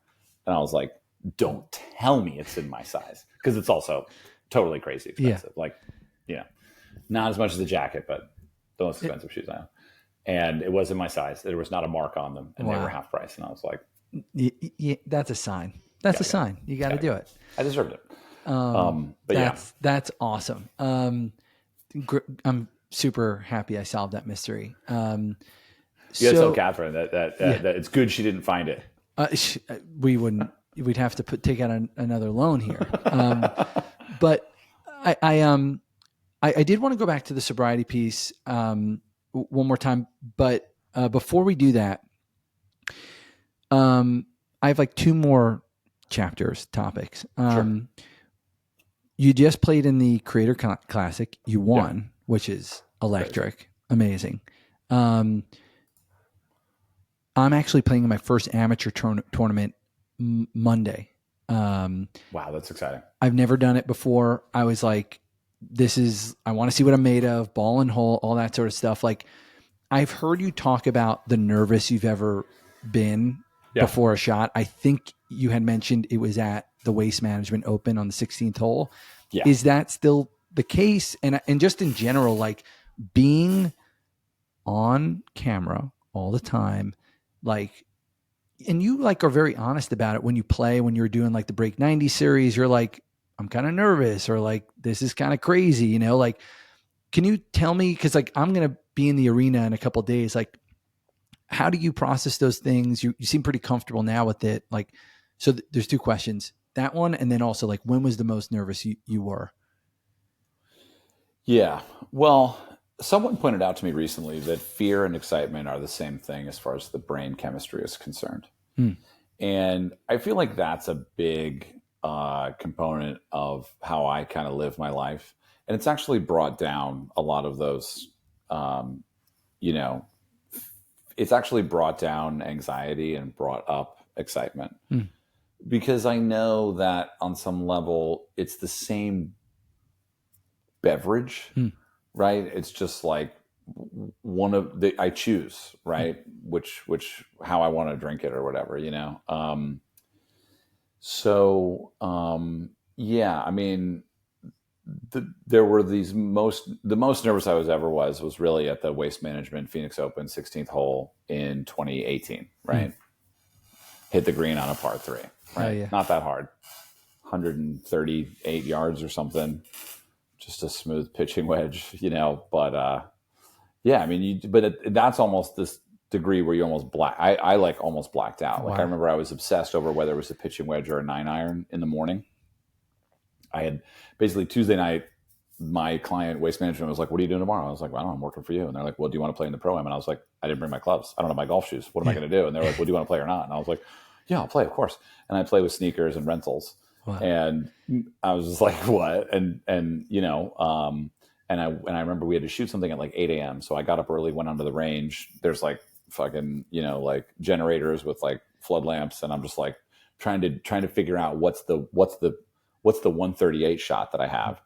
And I was like, don't tell me it's in my size. Because it's also totally crazy expensive. Yeah. Like, you know, not as much as the jacket, but the most expensive shoes I have. And it wasn't my size. There was not a mark on them, and they were half price. And I was like, that's a sign. That's a sign. You got to do it. I deserved it. But that's awesome. I'm super happy I solved that mystery. You got to tell Catherine that it's good she didn't find it. We'd have to take out another loan here. But I did want to go back to the sobriety piece one more time. But before we do that, I have like two more topics. Sure. You just played in the Creator Classic. You won, which is electric. Crazy. Amazing. I'm actually playing in my first amateur tournament Monday. Wow, that's exciting. I've never done it before. I was like, I want to see what I'm made of, ball and hole, all that sort of stuff. Like, I've heard you talk about the nervous you've ever been before a shot. I think you had mentioned it was at the Waste Management Open on the 16th hole. Yeah. Is that still the case? And just in general, like being on camera all the time, like, and you like are very honest about it when you play, when you're doing like the Break 90 series, you're like, I'm kind of nervous, or like, this is kind of crazy, you know, like, can you tell me, cause like, I'm going to be in the arena in a couple of days. Like, how do you process those things? You seem pretty comfortable now with it. Like, so there's two questions, that one. And then also like, when was the most nervous you were? Yeah. Well, someone pointed out to me recently that fear and excitement are the same thing as far as the brain chemistry is concerned. And I feel like that's a big component of how I kind of live my life. And it's actually brought down a lot of those, it's actually brought down anxiety and brought up excitement because I know that on some level it's the same beverage, right? It's just like one of the, I choose, right? Which, how I want to drink it or whatever, you know? Yeah, I mean, there were the most nervous I was really at the Waste Management Phoenix Open 16th hole in 2018, right? Hit the green on a par 3, right? Oh, yeah. Not that hard. 138 yards or something. Just a smooth pitching wedge, you know, but yeah, I mean, that's almost this degree where you almost I like almost blacked out. Like I remember I was obsessed over whether it was a pitching wedge or a 9-iron in the morning. I had basically Tuesday night, my client Waste Management was like, "What are you doing tomorrow?" I was like, "Well, I don't know, I'm working for you." And they're like, "Well, do you want to play in the pro am?" And I was like, "I didn't bring my clubs. I don't have my golf shoes. What am I going to do?" And they're like, "Well, do you want to play or not?" And I was like, "Yeah, I'll play, of course." And I play with sneakers and rentals. Wow. And I was just like, "What?" And you know, and I remember we had to shoot something at like 8 a.m. So I got up early, went onto the range. There's like fucking, you know, like generators with like flood lamps, and I'm just like trying to figure out what's the 138 shot that I have.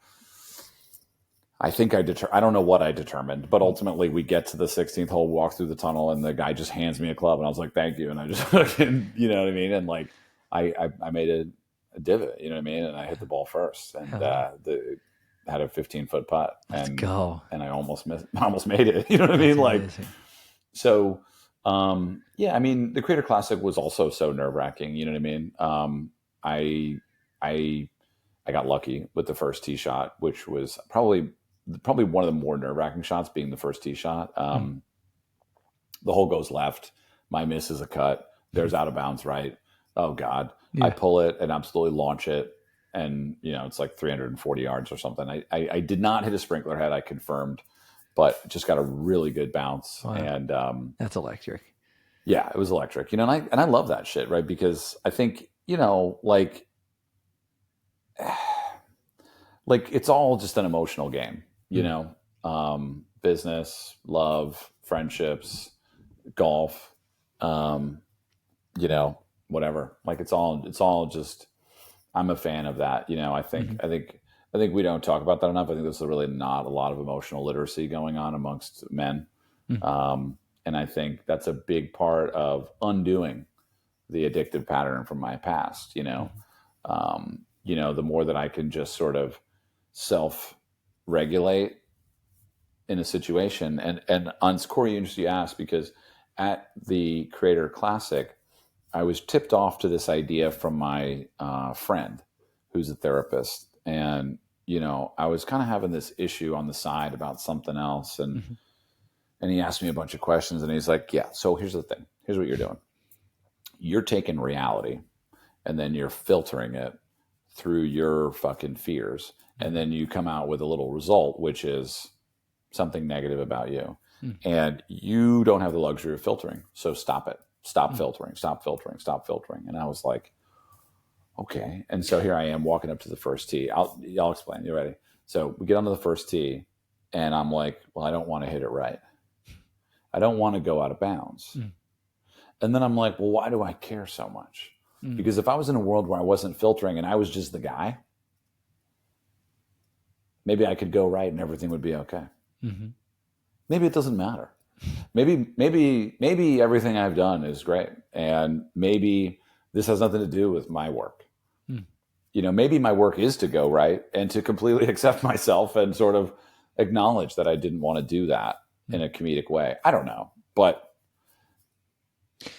I think I don't know what I determined, but ultimately we get to the 16th hole, walk through the tunnel, and the guy just hands me a club, and I was like, "Thank you," and I just, you know what I mean, and like I made a divot, you know what I mean, and I hit the ball first, and had a 15-foot putt, and I almost made it, you know what I mean, like amazing. So yeah, I mean, the Creator Classic was also so nerve-wracking, you know what I mean. I got lucky with the first tee shot, which was probably one of the more nerve-wracking shots, being the first tee shot. The hole goes left. My miss is a cut. There's out of bounds right. Oh, God. Yeah. I pull it and absolutely launch it. And, you know, it's like 340 yards or something. I did not hit a sprinkler head, I confirmed, but just got a really good bounce. Wow. And that's electric. Yeah, it was electric. You know, and I love that shit, right? Because I think, you know, like it's all just an emotional game, you know, business, love, friendships, golf, you know, whatever. Like it's all just, I'm a fan of that. You know, I think we don't talk about that enough. I think there's really not a lot of emotional literacy going on amongst men. And I think that's a big part of undoing the addictive pattern from my past, you know. You know, the more that I can just sort of self-regulate in a situation. And on Corey, you asked, because at the Creator Classic, I was tipped off to this idea from my friend who's a therapist. And, you know, I was kind of having this issue on the side about something else. And he asked me a bunch of questions, and he's like, "Yeah, so here's the thing. Here's what you're doing. You're taking reality and then you're filtering it through your fucking fears. And then you come out with a little result, which is something negative about you. And you don't have the luxury of filtering. So stop it. Stop filtering, stop filtering, stop filtering." And I was like, okay. And so here I am walking up to the first tee. I'll explain. You ready? So we get onto the first tee, and I'm like, well, I don't want to hit it right. I don't want to go out of bounds. And then I'm like, well, why do I care so much? Because if I was in a world where I wasn't filtering and I was just the guy, maybe I could go right and everything would be okay. Maybe it doesn't matter. Maybe everything I've done is great, and maybe this has nothing to do with my work. You know, maybe my work is to go right and to completely accept myself and sort of acknowledge that I didn't want to do that in a comedic way. I don't know, but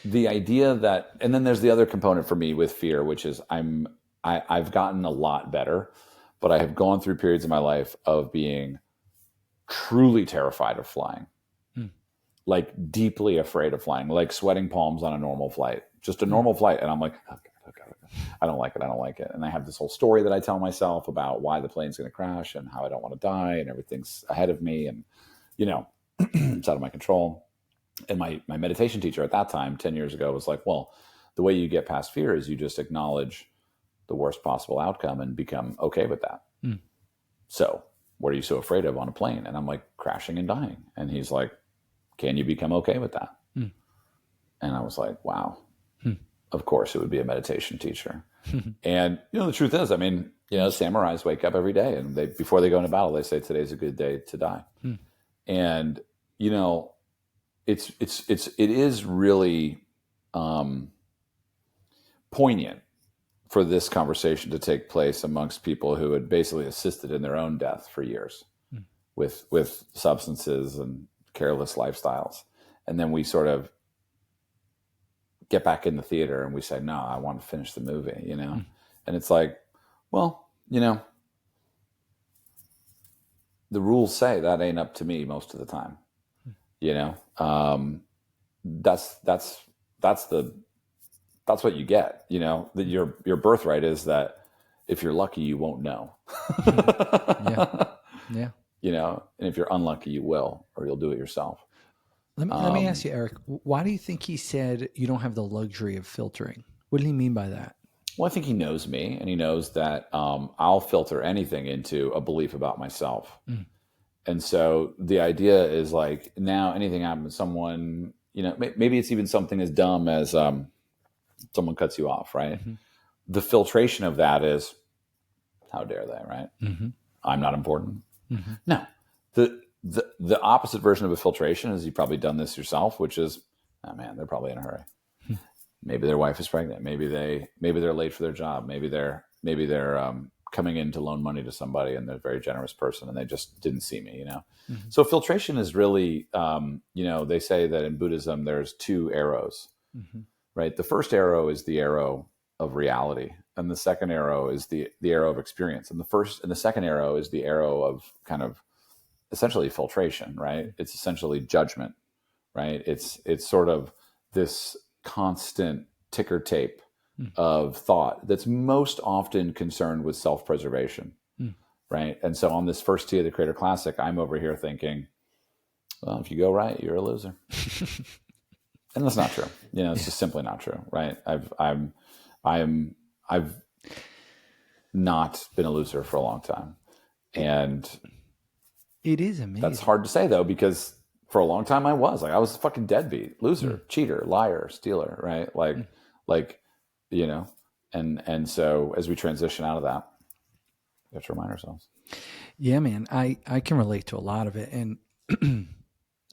the idea that, and then there's the other component for me with fear, which is I've gotten a lot better, but I have gone through periods in my life of being truly terrified of flying, like deeply afraid of flying, like sweating palms on a normal flight, just a normal flight. And I'm like, oh God, I don't like it. And I have this whole story that I tell myself about why the plane's going to crash and how I don't want to die and everything's ahead of me. And, you know, it's out of my control. And my meditation teacher at that time, 10 years ago, was like, well, the way you get past fear is you just acknowledge the worst possible outcome and become okay with that. So what are you so afraid of on a plane? And I'm like, crashing and dying. And he's like, can you become okay with that? And I was like, wow. of course, it would be a meditation teacher. And, the truth is, I mean, samurais wake up every day and before they go into battle, they say, today's a good day to die. And, it is really poignant for this conversation to take place amongst people who had basically assisted in their own death for years with substances and careless lifestyles. And then we sort of get back in the theater and we say, no, I want to finish the movie, And it's like, well, the rules say that ain't up to me most of the time, that's what you get, that your birthright is that if you're lucky, you won't know. Yeah. And if you're unlucky, you will, or you'll do it yourself. Let me ask you, Erik, why do you think he said you don't have the luxury of filtering? What did he mean by that? Well, I think he knows me, and he knows that I'll filter anything into a belief about myself. And so the idea is like, now anything happens to someone, maybe it's even something as dumb as someone cuts you off, right? The filtration of that is, how dare they, right? I'm not important. No, the opposite version of a filtration is, you've probably done this yourself, which is, oh man, they're probably in a hurry. Maybe their wife is pregnant. Maybe they're late for their job. Maybe they're coming in to loan money to somebody and they're a very generous person and they just didn't see me, So filtration is really, they say that in Buddhism, there's two arrows, right? The first arrow is the arrow of reality. And the second arrow is the arrow of experience. And the second arrow is the arrow of kind of essentially filtration, right? It's essentially judgment, right? It's sort of this constant ticker tape of thought that's most often concerned with self-preservation, right? And so on this first tee of the Creator Classic, I'm over here thinking, well, if you go right, you're a loser. And that's not true. It's just simply not true, right? I've not been a loser for a long time. And it is amazing. That's hard to say though, because for a long time I was a fucking deadbeat, loser, cheater, liar, stealer, right? And so as we transition out of that, we have to remind ourselves. Yeah, man, I can relate to a lot of it. And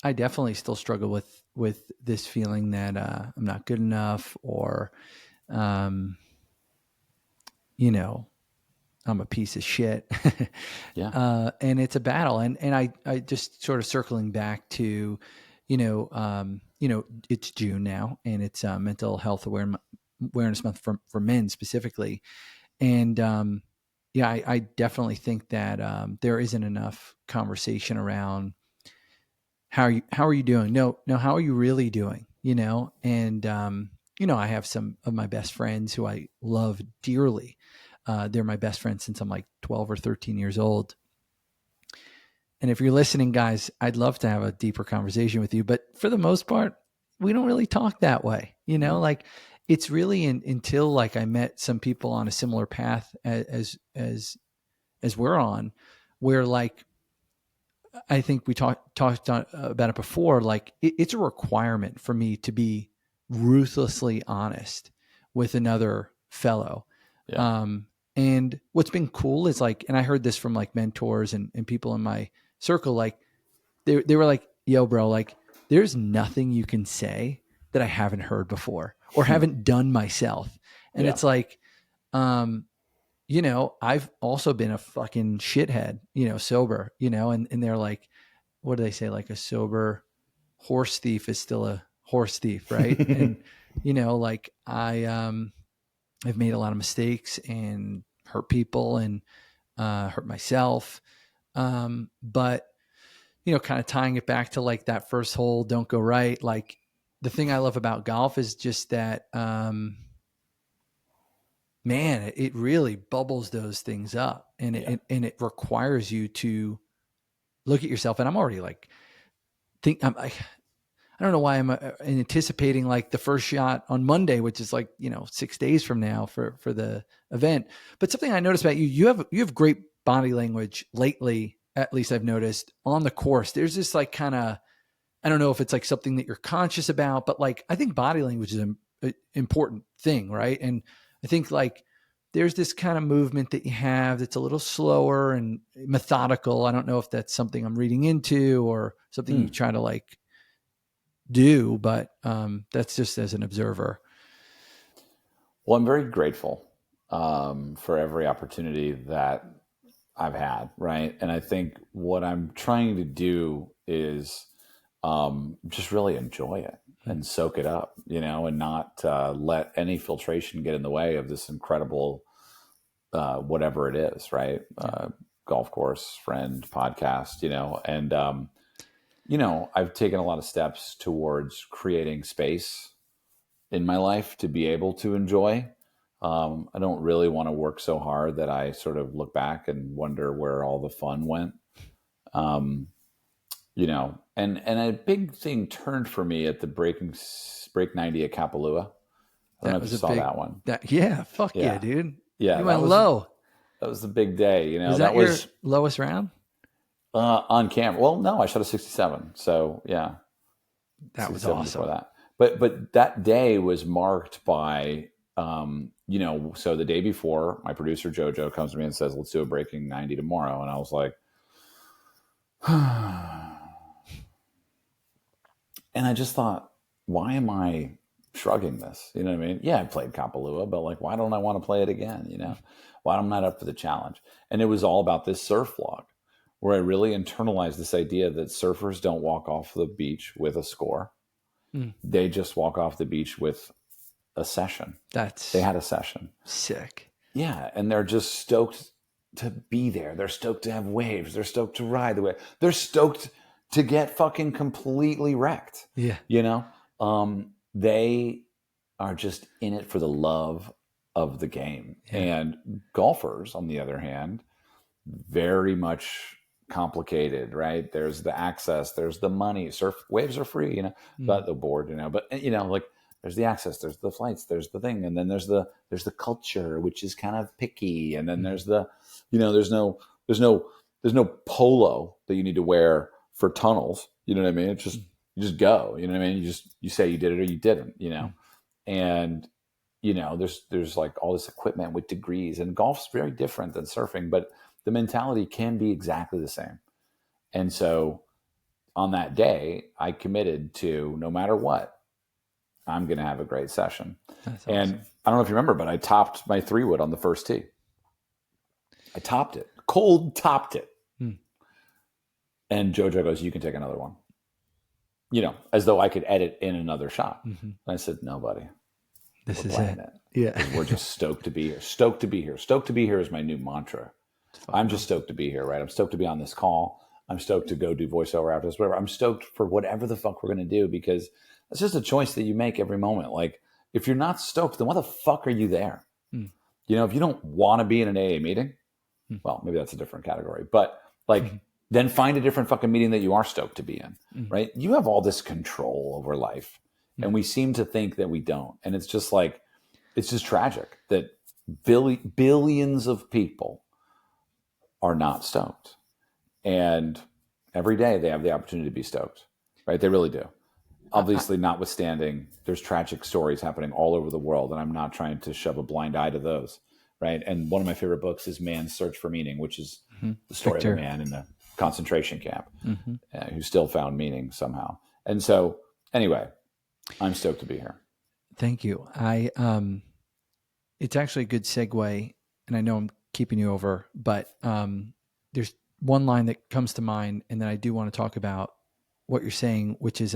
I definitely still struggle with this feeling that I'm not good enough, or, I'm a piece of shit. Yeah. And it's a battle. And I just sort of circling back to, it's June now, and it's Mental Health Awareness Month for men specifically. And, I definitely think that there isn't enough conversation around how are you doing? No, how are you really doing? And, I have some of my best friends who I love dearly. They're my best friends since I'm like 12 or 13 years old. And if you're listening, guys, I'd love to have a deeper conversation with you. But for the most part, we don't really talk that way. It's really until like I met some people on a similar path as we're on, where like, I think we talked about it before, like it's a requirement for me to be ruthlessly honest with another fellow. Yeah. And what's been cool is like, and I heard this from like mentors and people in my circle, like they were like, yo, bro, like there's nothing you can say that I haven't heard before or haven't done myself. And it's like, I've also been a fucking shithead, sober, and they're like, what do they say? Like a sober horse thief is still a horse thief. Right. And, like I've made a lot of mistakes and hurt people and hurt myself. But, kind of tying it back to like that first hole, don't go right. Like the thing I love about golf is just that, man, it really bubbles those things up, and it requires you to look at yourself. And I'm already like, I don't know why I'm anticipating like the first shot on Monday, which is like, 6 days from now for the event. But something I noticed about you, you have great body language lately. At least I've noticed on the course, there's this like kind of, I don't know if it's like something that you're conscious about, but like, I think body language is an important thing. Right. And I think like there's this kind of movement that you have that's a little slower and methodical. I don't know if that's something I'm reading into or something you try to like do, but that's just as an observer. Well, I'm very grateful for every opportunity that I've had, right? And I think what I'm trying to do is just really enjoy it and soak it up, and not let any filtration get in the way of this incredible whatever it is, right? Golf course, friend, podcast, and I've taken a lot of steps towards creating space in my life to be able to enjoy. I don't really want to work so hard that I sort of look back and wonder where all the fun went. And a big thing turned for me at the break 90 at Kapalua. I don't know if you saw that one. Fuck yeah, dude. Yeah, you went low. That was the big day. Was that your lowest round? On camera. Well, no, I shot a 67. So yeah, that was awesome. That. But that day was marked by, so the day before, my producer Jojo comes to me and says, "Let's do a breaking 90 tomorrow." And I was like, and I just thought, why am I shrugging this? You know what I mean? Yeah, I played Kapalua, but like, why don't I want to play it again? Why am I not up for the challenge? And it was all about this surf vlog, where I really internalized this idea that surfers don't walk off the beach with a score. They just walk off the beach with a session. They had a session. Sick. Yeah. And they're just stoked to be there. They're stoked to have waves. They're stoked to ride the wave. They're stoked to get fucking completely wrecked. Yeah. They are just in it for the love of the game. Yeah. And golfers, on the other hand, very much complicated, right? There's the access, there's the money. Surf waves are free, but the board, but like there's the access, there's the flights, there's the thing, and then there's the culture, which is kind of picky, and then there's the, there's no polo that you need to wear for tunnels. You know what I mean? It's just you just go. You know what I mean? You say you did it or you didn't. And there's like all this equipment with degrees, and golf's very different than surfing, but the mentality can be exactly the same. And so on that day, I committed to, no matter what, I'm going to have a great session. That's awesome. And I don't know if you remember, but I topped my 3-wood on the first tee. I topped it. Cold topped it. And JoJo goes, "You can take another one." As though I could edit in another shot. And I said, "No, buddy. This is it. Yeah. We're just stoked to be here. Stoked to be here. Stoked to be here is my new mantra. I'm just stoked to be here, right? I'm stoked to be on this call. I'm stoked to go do voiceover after this, whatever. I'm stoked for whatever the fuck we're going to do, because it's just a choice that you make every moment. Like, if you're not stoked, then why the fuck are you there? If you don't want to be in an AA meeting, well, maybe that's a different category. But like, then find a different fucking meeting that you are stoked to be in, right? You have all this control over life, and we seem to think that we don't. And it's just like, it's just tragic that billions of people are not stoked. And every day they have the opportunity to be stoked, right? They really do. Obviously, notwithstanding, there's tragic stories happening all over the world, and I'm not trying to shove a blind eye to those, right? And one of my favorite books is Man's Search for Meaning, which is the story of a man in a concentration camp who still found meaning somehow. And so, anyway, I'm stoked to be here. Thank you. It's actually a good segue, and I know I'm keeping you over, but there's one line that comes to mind, and then I do want to talk about what you're saying, which is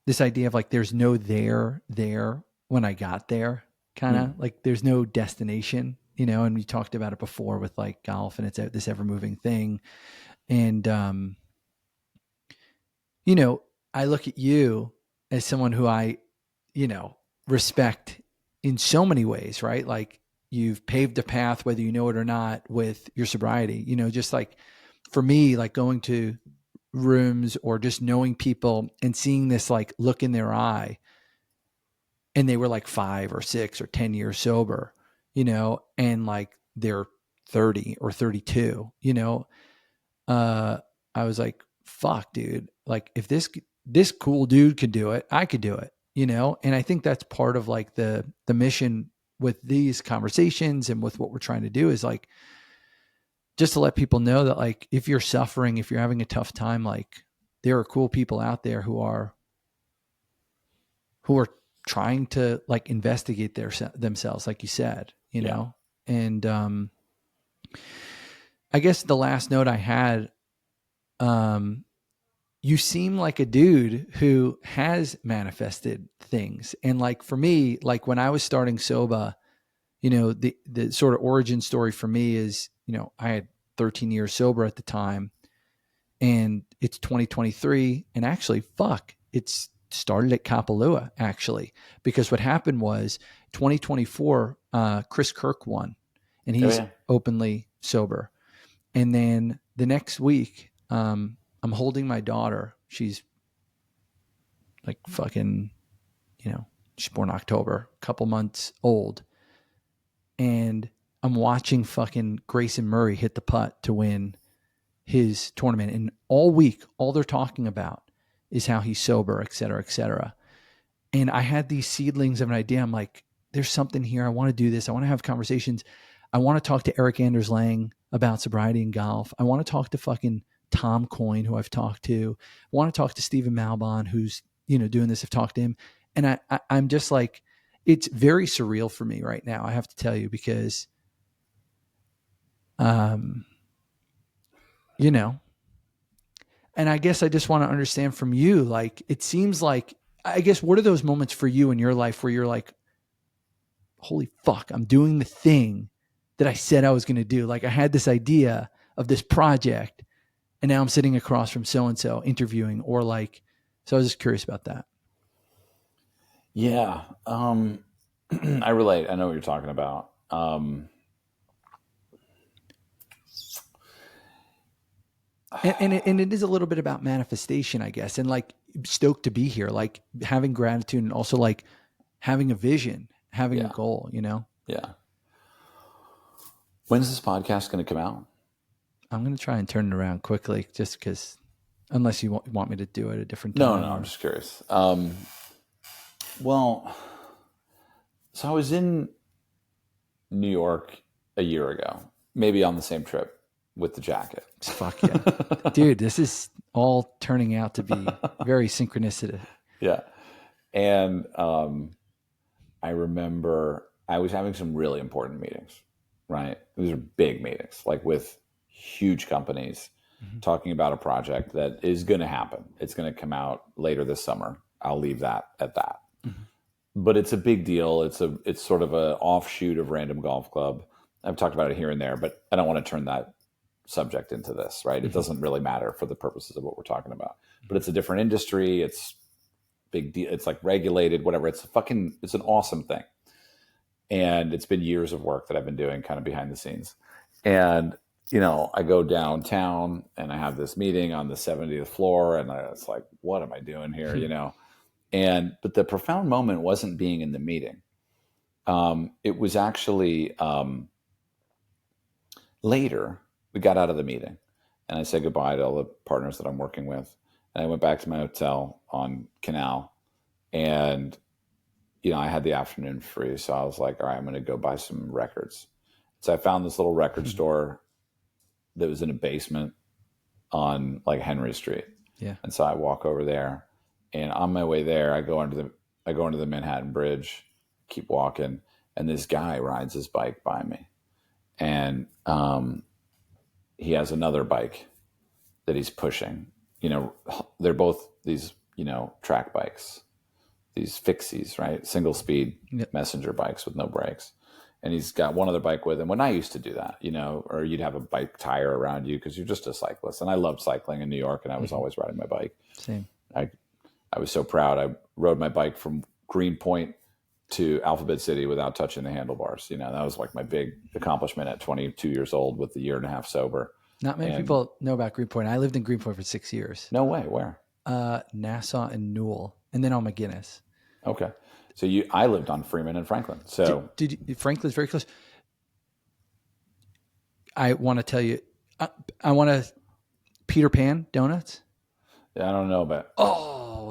this idea of like, there's no there when I got there, kind of like there's no destination, and we talked about it before with like golf, and it's this ever moving thing. And, I look at you as someone who I, respect in so many ways, right? Like, you've paved a path, whether you know it or not, with your sobriety, just like for me, like going to rooms or just knowing people and seeing this like look in their eye, and they were like 5 or 6 or 10 years sober, and like they're 30 or 32, I was like, fuck, dude, like if this this cool dude could do it. I could do it, you know? And I think that's part of like the mission with these conversations and with what we're trying to do is like, just to let people know that like, if you're suffering, if you're having a tough time, like there are cool people out there who are trying to like investigate themselves, like you said, you know? And, I guess the last note I had, you seem like a dude who has manifested things. And like for me, like when I was starting Soba, you know, the sort of origin story for me is, you know, I had 13 years sober at the time and it's 2023 and actually it's started at Kapalua actually, because what happened was 2024, Chris Kirk won and he's openly sober. And then the next week, I'm holding my daughter. She's like fucking, you know, she's born October, a couple months old. And I'm watching fucking Grayson Murray hit the putt to win his tournament. And all week, all they're talking about is how he's sober, et cetera, et cetera. And I had these seedlings of an idea. I'm like, there's something here. I want to do this. I want to have conversations. I want to talk to Erik Anders Lang about sobriety and golf. I want to talk to fucking Tom Coyne, who I've talked to. I want to talk to Stephen Malbon, who's, you know, doing this. I've talked to him. And I'm just like, it's very surreal for me right now. I have to tell you, because, you know, and I guess I just want to understand from you, like, it seems like, I guess, what are those moments for you in your life where you're like, holy fuck, I'm doing the thing that I said I was going to do. Like I had this idea of this project and now I'm sitting across from so-and-so interviewing, or like, so I was just curious about that. Yeah. I relate. I know what you're talking about. And it is a little bit about manifestation, I guess. And like stoked to be here, like having gratitude and also like having a vision, having a goal, you know? Yeah. When's this podcast going to come out? I'm going to try and turn it around quickly, just because, unless you want me to do it at a different time. No, I'm just curious. Well, so I was in New York a year ago, maybe on the same trip with the jacket. Fuck yeah. Dude, this is all turning out to be very synchronicity. Yeah. And I remember I was having some really important meetings, right? These are big meetings, like with huge companies, talking about a project that is going to happen. It's going to come out later this summer. I'll leave that at that. But it's a big deal. It's sort of an offshoot of Random Golf Club. I've talked about it here and there, but I don't want to turn that subject into this, right? It doesn't really matter for the purposes of what we're talking about. But it's a different industry. It's big deal. It's like regulated, whatever. It's an awesome thing. And it's been years of work that I've been doing kind of behind the scenes. And, you know, I go downtown and I have this meeting on the 70th floor and it's like, what am I doing here? You know? But the profound moment wasn't being in the meeting. It was actually later we got out of the meeting and I said goodbye to all the partners that I'm working with. And I went back to my hotel on Canal and, you know, I had the afternoon free. So I was like, all right, I'm going to go buy some records. So I found this little record store that was in a basement on like Henry Street. Yeah. And so I walk over there and on my way there, I go under the Manhattan Bridge, keep walking. And this guy rides his bike by me and, he has another bike that he's pushing. You know, they're both these, you know, track bikes, these fixies, right? Single speed messenger bikes with no brakes. And he's got one other bike with him. When I used to do that, you know, or you'd have a bike tire around you because you're just a cyclist. And I loved cycling in New York and I was always riding my bike. Same. I was so proud. I rode my bike from Greenpoint to Alphabet City without touching the handlebars. You know, that was like my big accomplishment at 22 years old with the year and a half sober. Not many people know about Greenpoint. I lived in Greenpoint for 6 years. No way. Where? Nassau and Newell, and then on McGinnis. Okay. So I lived on Freeman and Franklin. So Franklin's very close. I want to tell you, I want to Peter Pan donuts. Yeah, I don't know, but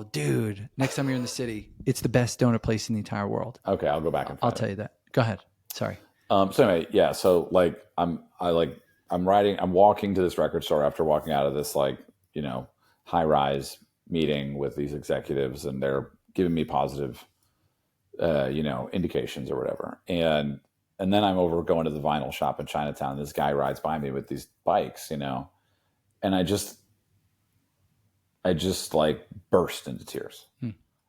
Oh, dude. Next time you're in the city, it's the best donut place in the entire world. Okay, I'll go back and find I'll tell you that. Go ahead. Sorry. So anyway, yeah. So like I'm walking to this record store after walking out of this like, high rise meeting with these executives, and they're giving me positive, indications or whatever. And then I'm over going to the vinyl shop in Chinatown. This guy rides by me with these bikes, and I just like burst into tears.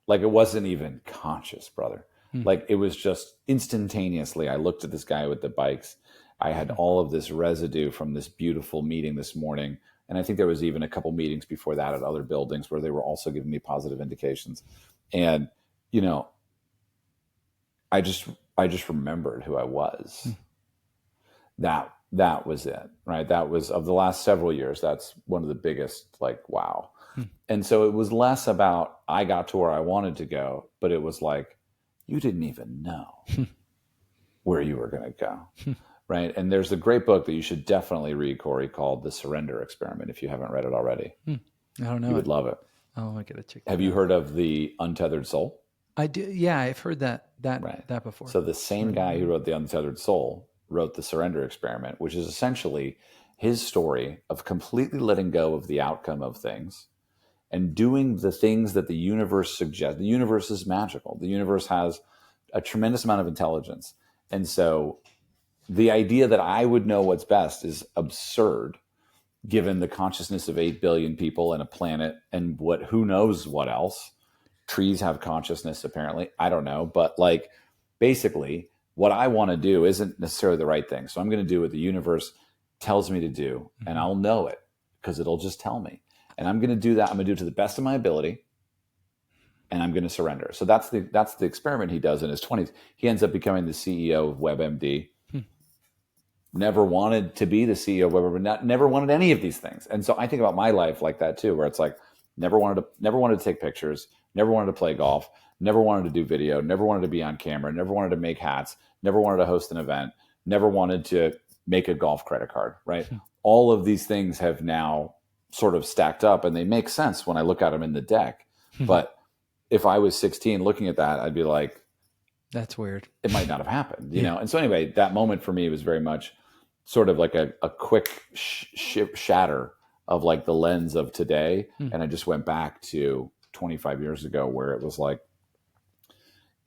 Like it wasn't even conscious, brother. Like it was just instantaneously. I looked at this guy with the bikes. I had all of this residue from this beautiful meeting this morning. And I think there was even a couple meetings before that at other buildings where they were also giving me positive indications. And, I just remembered who I was. That was it, right? That was, of the last several years, that's one of the biggest, like, wow. And so it was less about I got to where I wanted to go, but it was like, you didn't even know where you were going to go. Right. And there's a great book that you should definitely read, Corey, called The Surrender Experiment. If you haven't read it already, I don't know. You would love it. Oh, I got to check. Have you heard of The Untethered Soul? I do. Yeah, I've heard that before. So the same guy who wrote The Untethered Soul wrote The Surrender Experiment, which is essentially his story of completely letting go of the outcome of things and doing the things that the universe suggests. The universe is magical. The universe has a tremendous amount of intelligence. And so the idea that I would know what's best is absurd, given the consciousness of 8 billion people and a planet and who knows what else. Trees have consciousness, apparently. I don't know. But like, basically, what I want to do isn't necessarily the right thing. So I'm going to do what the universe tells me to do, and I'll know it because it'll just tell me. And I'm going to do that. I'm going to do it to the best of my ability, and I'm going to surrender. So that's the experiment he does in his 20s. He ends up becoming the CEO of WebMD. Never wanted to be the CEO of WebMD. Never wanted any of these things. And so I think about my life like that too, where it's like never wanted to take pictures, never wanted to play golf, never wanted to do video, never wanted to be on camera, never wanted to make hats, never wanted to host an event, never wanted to make a golf credit card, right? All of these things have now sort of stacked up, and they make sense when I look at them in the deck. But if I was 16 looking at that, I'd be like, that's weird. It might not have happened, you know? And so anyway, that moment for me was very much sort of like a quick shatter of like the lens of today. And I just went back to 25 years ago where it was like,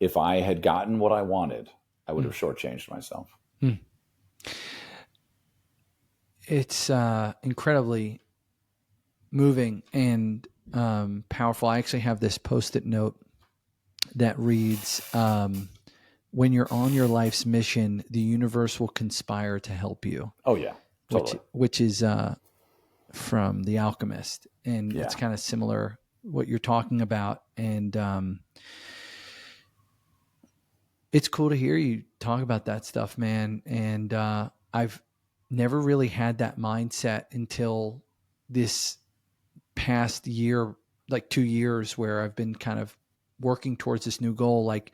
if I had gotten what I wanted, I would have shortchanged myself. It's incredibly moving and powerful. I actually have this Post-it note that reads, when you're on your life's mission, the universe will conspire to help you. Oh yeah. Totally. Which is from The Alchemist. And it's kind of similar what you're talking about. And it's cool to hear you talk about that stuff, man. And I've never really had that mindset until this past year, like 2 years, where I've been kind of working towards this new goal. Like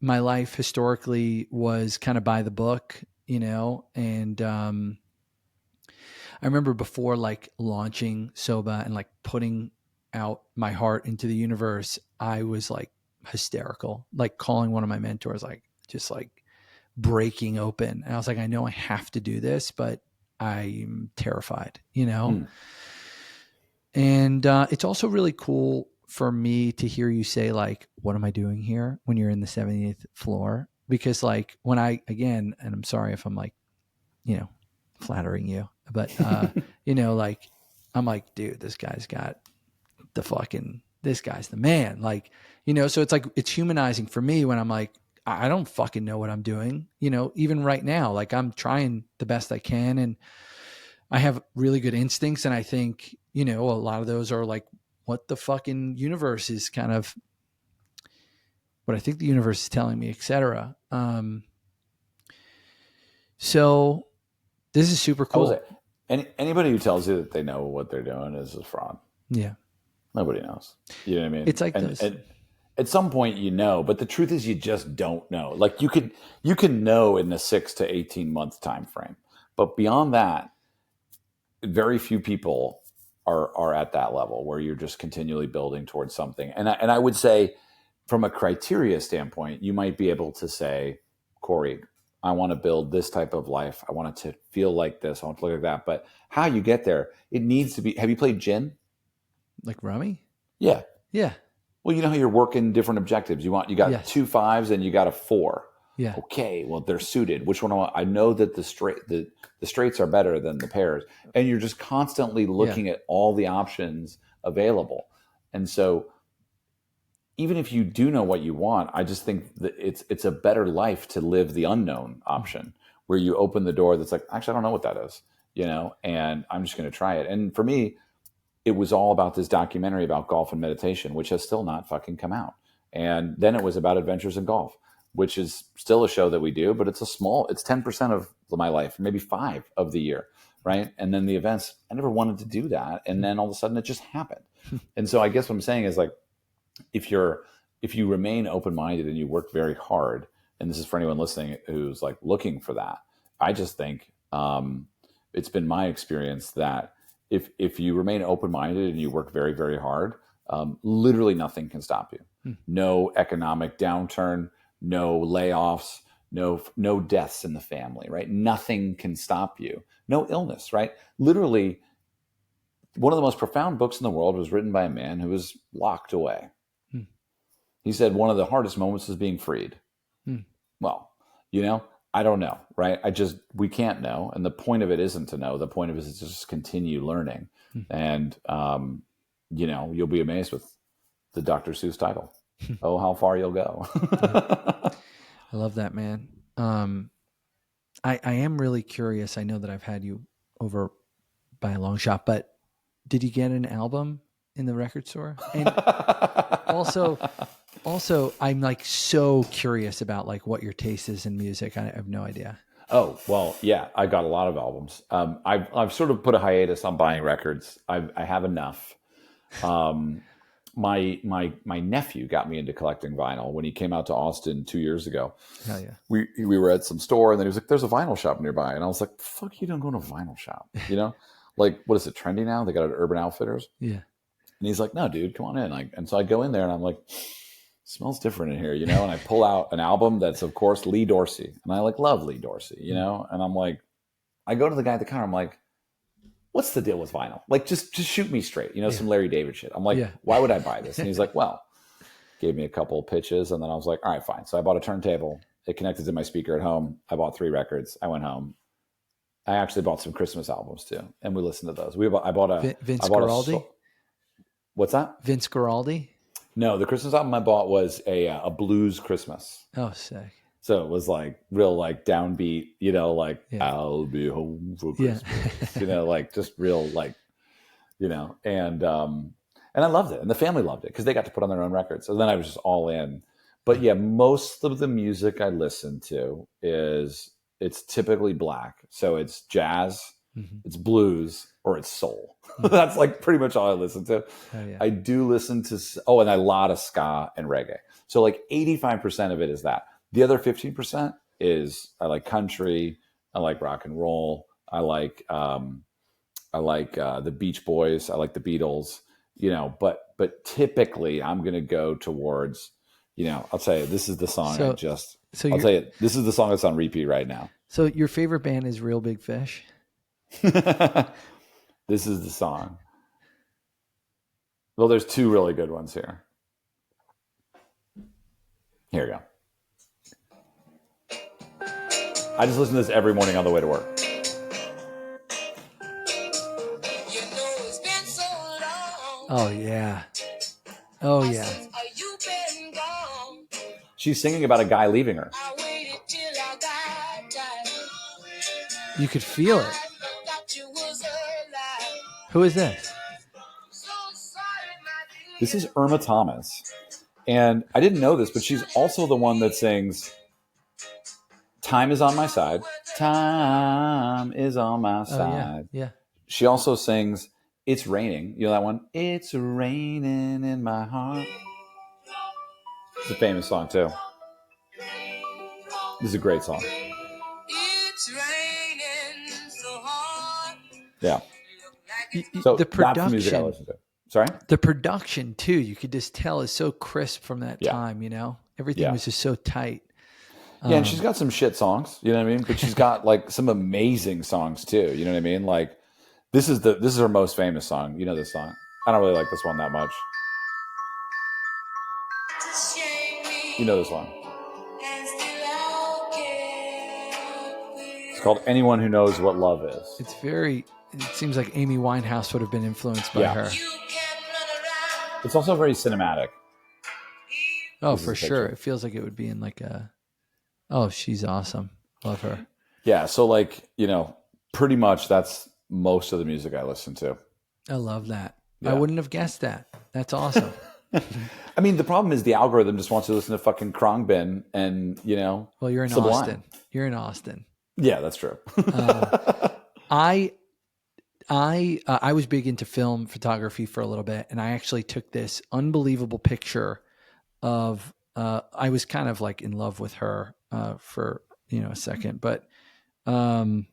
my life historically was kind of by the book, you know, and I remember before like launching Soba and like putting out my heart into the universe, I was like hysterical, like calling one of my mentors, like just like breaking open. And I was like, I know I have to do this, but I'm terrified, you know? And it's also really cool for me to hear you say like, what am I doing here when you're in the 70th floor? Because like when again, and I'm sorry if I'm like, you know, flattering you, but you know, like, I'm like, dude, this guy's the man. Like, you know, so it's like, it's humanizing for me when I'm like, I don't fucking know what I'm doing, you know, even right now, like I'm trying the best I can and I have really good instincts. And I think, you know, a lot of those are like what the fucking universe is kind of, what I think the universe is telling me, et cetera. So this is super cool. Anybody who tells you that they know what they're doing is a fraud. Yeah. Nobody knows. You know what I mean? It's like at some point, you know, but the truth is you just don't know. Like you can know in a 6 to 18 month time frame, but beyond that, very few people are at that level where you're just continually building towards something. And I would say, from a criteria standpoint, you might be able to say, Corey, I want to build this type of life. I want it to feel like this. I want it to look like that. But how you get there, it needs to be. Have you played gin? Like rummy? Yeah. Yeah. Well, you know how you're working different objectives. You got Yes. 2 5s and you got a 4. Yeah. Okay. Well, they're suited. Which one? I know that the straights are better than the pairs, and you're just constantly looking at all the options available. And so, even if you do know what you want, I just think that it's a better life to live the unknown option, where you open the door that's like, actually, I don't know what that is, and I'm just going to try it. And for me, it was all about this documentary about golf and meditation, which has still not fucking come out. And then it was about adventures in golf, which is still a show that we do, but it's 10% of my life, maybe 5 of the year. Right. And then the events, I never wanted to do that. And then all of a sudden it just happened. And so I guess what I'm saying is, like, if you remain open-minded and you work very hard, and this is for anyone listening who's like looking for that, I just think it's been my experience that if you remain open-minded and you work very, very hard, literally nothing can stop you. No economic downturn, no layoffs, no deaths in the family, right? Nothing can stop you. No illness, right? Literally, one of the most profound books in the world was written by a man who was locked away. He said one of the hardest moments is being freed. Well, I don't know, right? We can't know. And the point of it isn't to know. The point of it is to just continue learning. And, you'll be amazed with the Dr. Seuss title. Oh, how far you'll go. I love that, man. I am really curious. I know that I've had you over by a long shot, but did you get an album in the record store? And also, I'm like so curious about like what your taste is in music. I have no idea. Oh, well, yeah, I got a lot of albums. I've sort of put a hiatus on buying records. I have enough. My nephew got me into collecting vinyl when he came out to Austin 2 years ago. Hell yeah. We were at some store, and then he was like, "There's a vinyl shop nearby," and I was like, "Fuck, you don't go to a vinyl shop, Like, what is it, trendy now? They got it at Urban Outfitters." Yeah. And he's like, "No, dude, come on in." And so I go in there, and I'm like, smells different in here, and I pull out an album that's, of course, Lee Dorsey. And I love Lee Dorsey, and I'm like, I go to the guy at the counter. I'm like, what's the deal with vinyl? Like, just shoot me straight, some Larry David shit. I'm like, why would I buy this? And he's like, well, gave me a couple of pitches. And then I was like, all right, fine. So I bought a turntable. It connected to my speaker at home. I bought 3 records. I went home. I actually bought some Christmas albums too. And we listened to those. I bought Vince Guaraldi. What's that? Vince Guaraldi. No, the Christmas album I bought was a blues Christmas. Oh, sick. So it was like real, like downbeat, I'll be home for Christmas, like just real, like, and I loved it. And the family loved it because they got to put on their own records. So then I was just all in. But yeah, most of the music I listen to it's typically black. So it's jazz, it's blues, or it's soul. That's like pretty much all I listen to. Oh, yeah. I do listen to, and a lot of ska and reggae. So like 85% of it is that. The other 15% is I like country, I like rock and roll, I like the Beach Boys, I like the Beatles, but typically I'm going to go towards, I'll tell you, this is the song I'll tell you, this is the song that's on repeat right now. So your favorite band is Real Big Fish? This is the song. Well, there's 2 really good ones here. Here we go. I just listen to this every morning on the way to work. Oh, yeah. Oh, yeah. She's singing about a guy leaving her. You could feel it. Who is this? This is Irma Thomas. And I didn't know this, but she's also the one that sings Time is on my side. Time is on my side. Yeah. She also sings It's Raining. You know that one? It's raining in my heart. It's a famous song too. This is a great song. It's raining so hard. Yeah. So the that's the music I production, listen to. Sorry? the production too, you could just tell is so crisp from that Yeah. time, everything Yeah. was just so tight. Yeah, and she's got some shit songs, you know what I mean? But she's got like some amazing songs too, you know what I mean? Like this is her most famous song. You know this song. I don't really like this one that much. You know this one. It's called Anyone Who Knows What Love Is. It seems like Amy Winehouse would have been influenced by her. It's also very cinematic. Oh, for sure. It feels like it would be in like she's awesome. Love her. Yeah. So like, pretty much that's most of the music I listen to. I love that. Yeah. I wouldn't have guessed that. That's awesome. I mean, the problem is the algorithm just wants to listen to fucking Khruangbin and, Well, you're in Sublime. Austin. You're in Austin. Yeah, that's true. I was big into film photography for a little bit, and I actually took this unbelievable picture of, I was kind of like in love with her for, a second, but I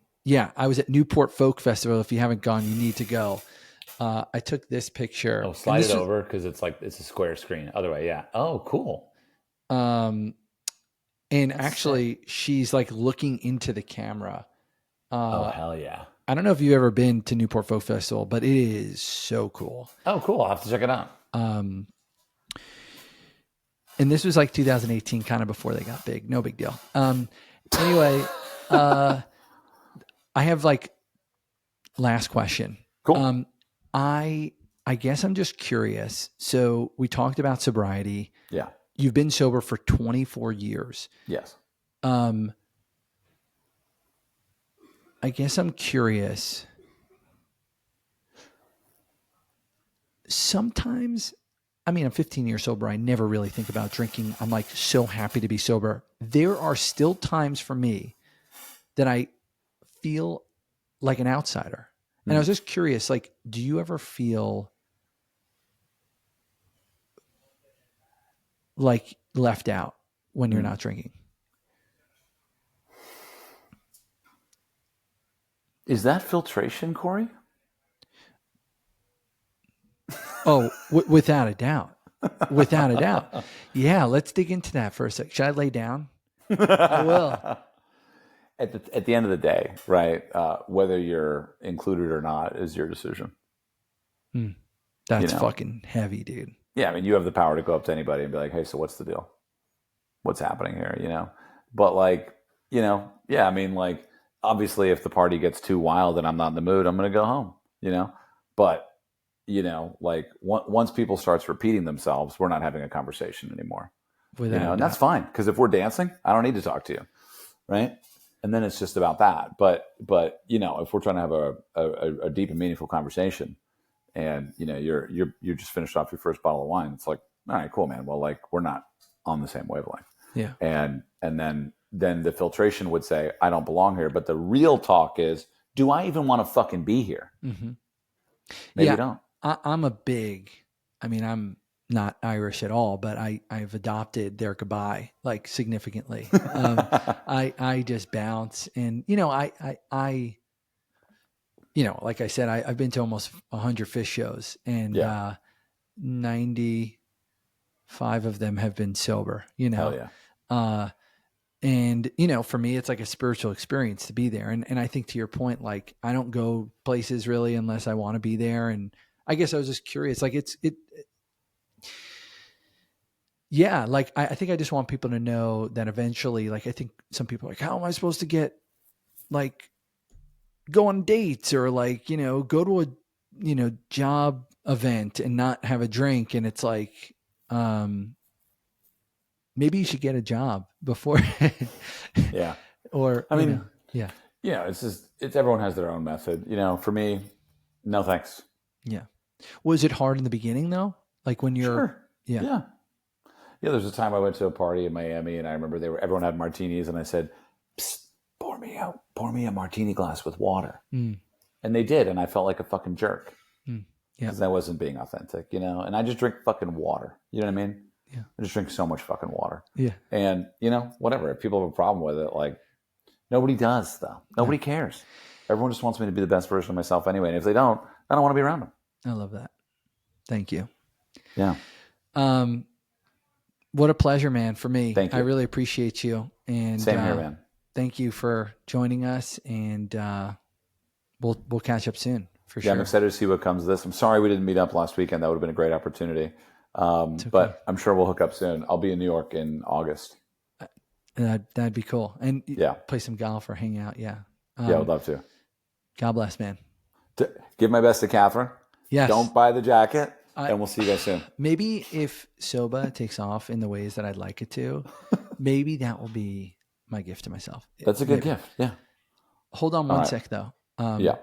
was at Newport Folk Festival. If you haven't gone, you need to go. I took this picture. Oh, slide it over because it's a square screen. Other way, yeah. Oh, cool. And that's actually sick. She's like looking into the camera. Oh, hell yeah. I don't know if you've ever been to Newport Folk Festival, but it is so cool. Oh, cool. I'll have to check it out. And this was like 2018, kind of before they got big. No big deal. Anyway, I have like last question. Cool. I guess I'm just curious. So we talked about sobriety. Yeah. You've been sober for 24 years. Yes. I guess I'm curious. Sometimes, I'm 15 years sober. I never really think about drinking. I'm like so happy to be sober. There are still times for me that I feel like an outsider. And I was just curious, like, do you ever feel like left out when you're not drinking? Is that filtration, Corey? Oh, without a doubt. Without a doubt. Yeah, let's dig into that for a sec. Should I lay down? I will. At the end of the day, right, whether you're included or not is your decision. That's fucking heavy, dude. Yeah, you have the power to go up to anybody and be like, hey, so what's the deal? What's happening here, But like, like, obviously if the party gets too wild and I'm not in the mood, I'm going to go home, But, like once people starts repeating themselves, we're not having a conversation anymore. And that's fine. Because if we're dancing, I don't need to talk to you, right? And then it's just about that. But if we're trying to have a deep and meaningful conversation, and you just finished off your first bottle of wine, it's like, all right, cool, man. Well, like we're not on the same wavelength. Yeah. And then the filtration would say, I don't belong here. But the real talk is, do I even want to fucking be here? Mm-hmm. Maybe you don't. I'm not Irish at all, but I've adopted their goodbye like significantly. I just bounce, and I like I said, I've been to almost 100 Fish shows, and 95 of them have been sober. Hell yeah. And for me, it's like a spiritual experience to be there. And I think to your point, like I don't go places really unless I want to be there. And I guess I was just curious, like yeah, like I think I just want people to know that eventually, like I think some people are like, how am I supposed to get like go on dates or like, go to a, job event and not have a drink. And it's like, maybe you should get a job before. Yeah. Or, yeah. Yeah. It's everyone has their own method, for me, no, thanks. Yeah. Was it hard in the beginning though? Like when you're, sure. Yeah. Yeah. Yeah. There's a time I went to a party in Miami and I remember everyone had martinis and I said, psst, pour me a martini glass with water. And they did. And I felt like a fucking jerk because I wasn't being authentic, and I just drink fucking water. You know what I mean? Yeah. I just drink so much fucking water. Yeah. And, whatever. If people have a problem with it, like nobody does though. Nobody cares. Everyone just wants me to be the best version of myself anyway. And if they don't, I don't want to be around them. I love that. Thank you. Yeah. What a pleasure, man, for me. Thank you. I really appreciate you. And same here, man. Thank you for joining us, and we'll catch up soon for sure. I'm excited to see what comes of this. I'm sorry we didn't meet up last weekend. That would have been a great opportunity. Okay. But I'm sure we'll hook up soon. I'll be in New York in August. That'd be cool. And yeah, play some golf or hang out. Yeah. Yeah, I'd love to. God bless, man. Give my best to Catherine. Yes. Don't buy the jacket. And we'll see you guys soon. Maybe if Soba takes off in the ways that I'd like it to, maybe that will be my gift to myself. That's a good gift. Yeah. Hold on one sec though. Yeah.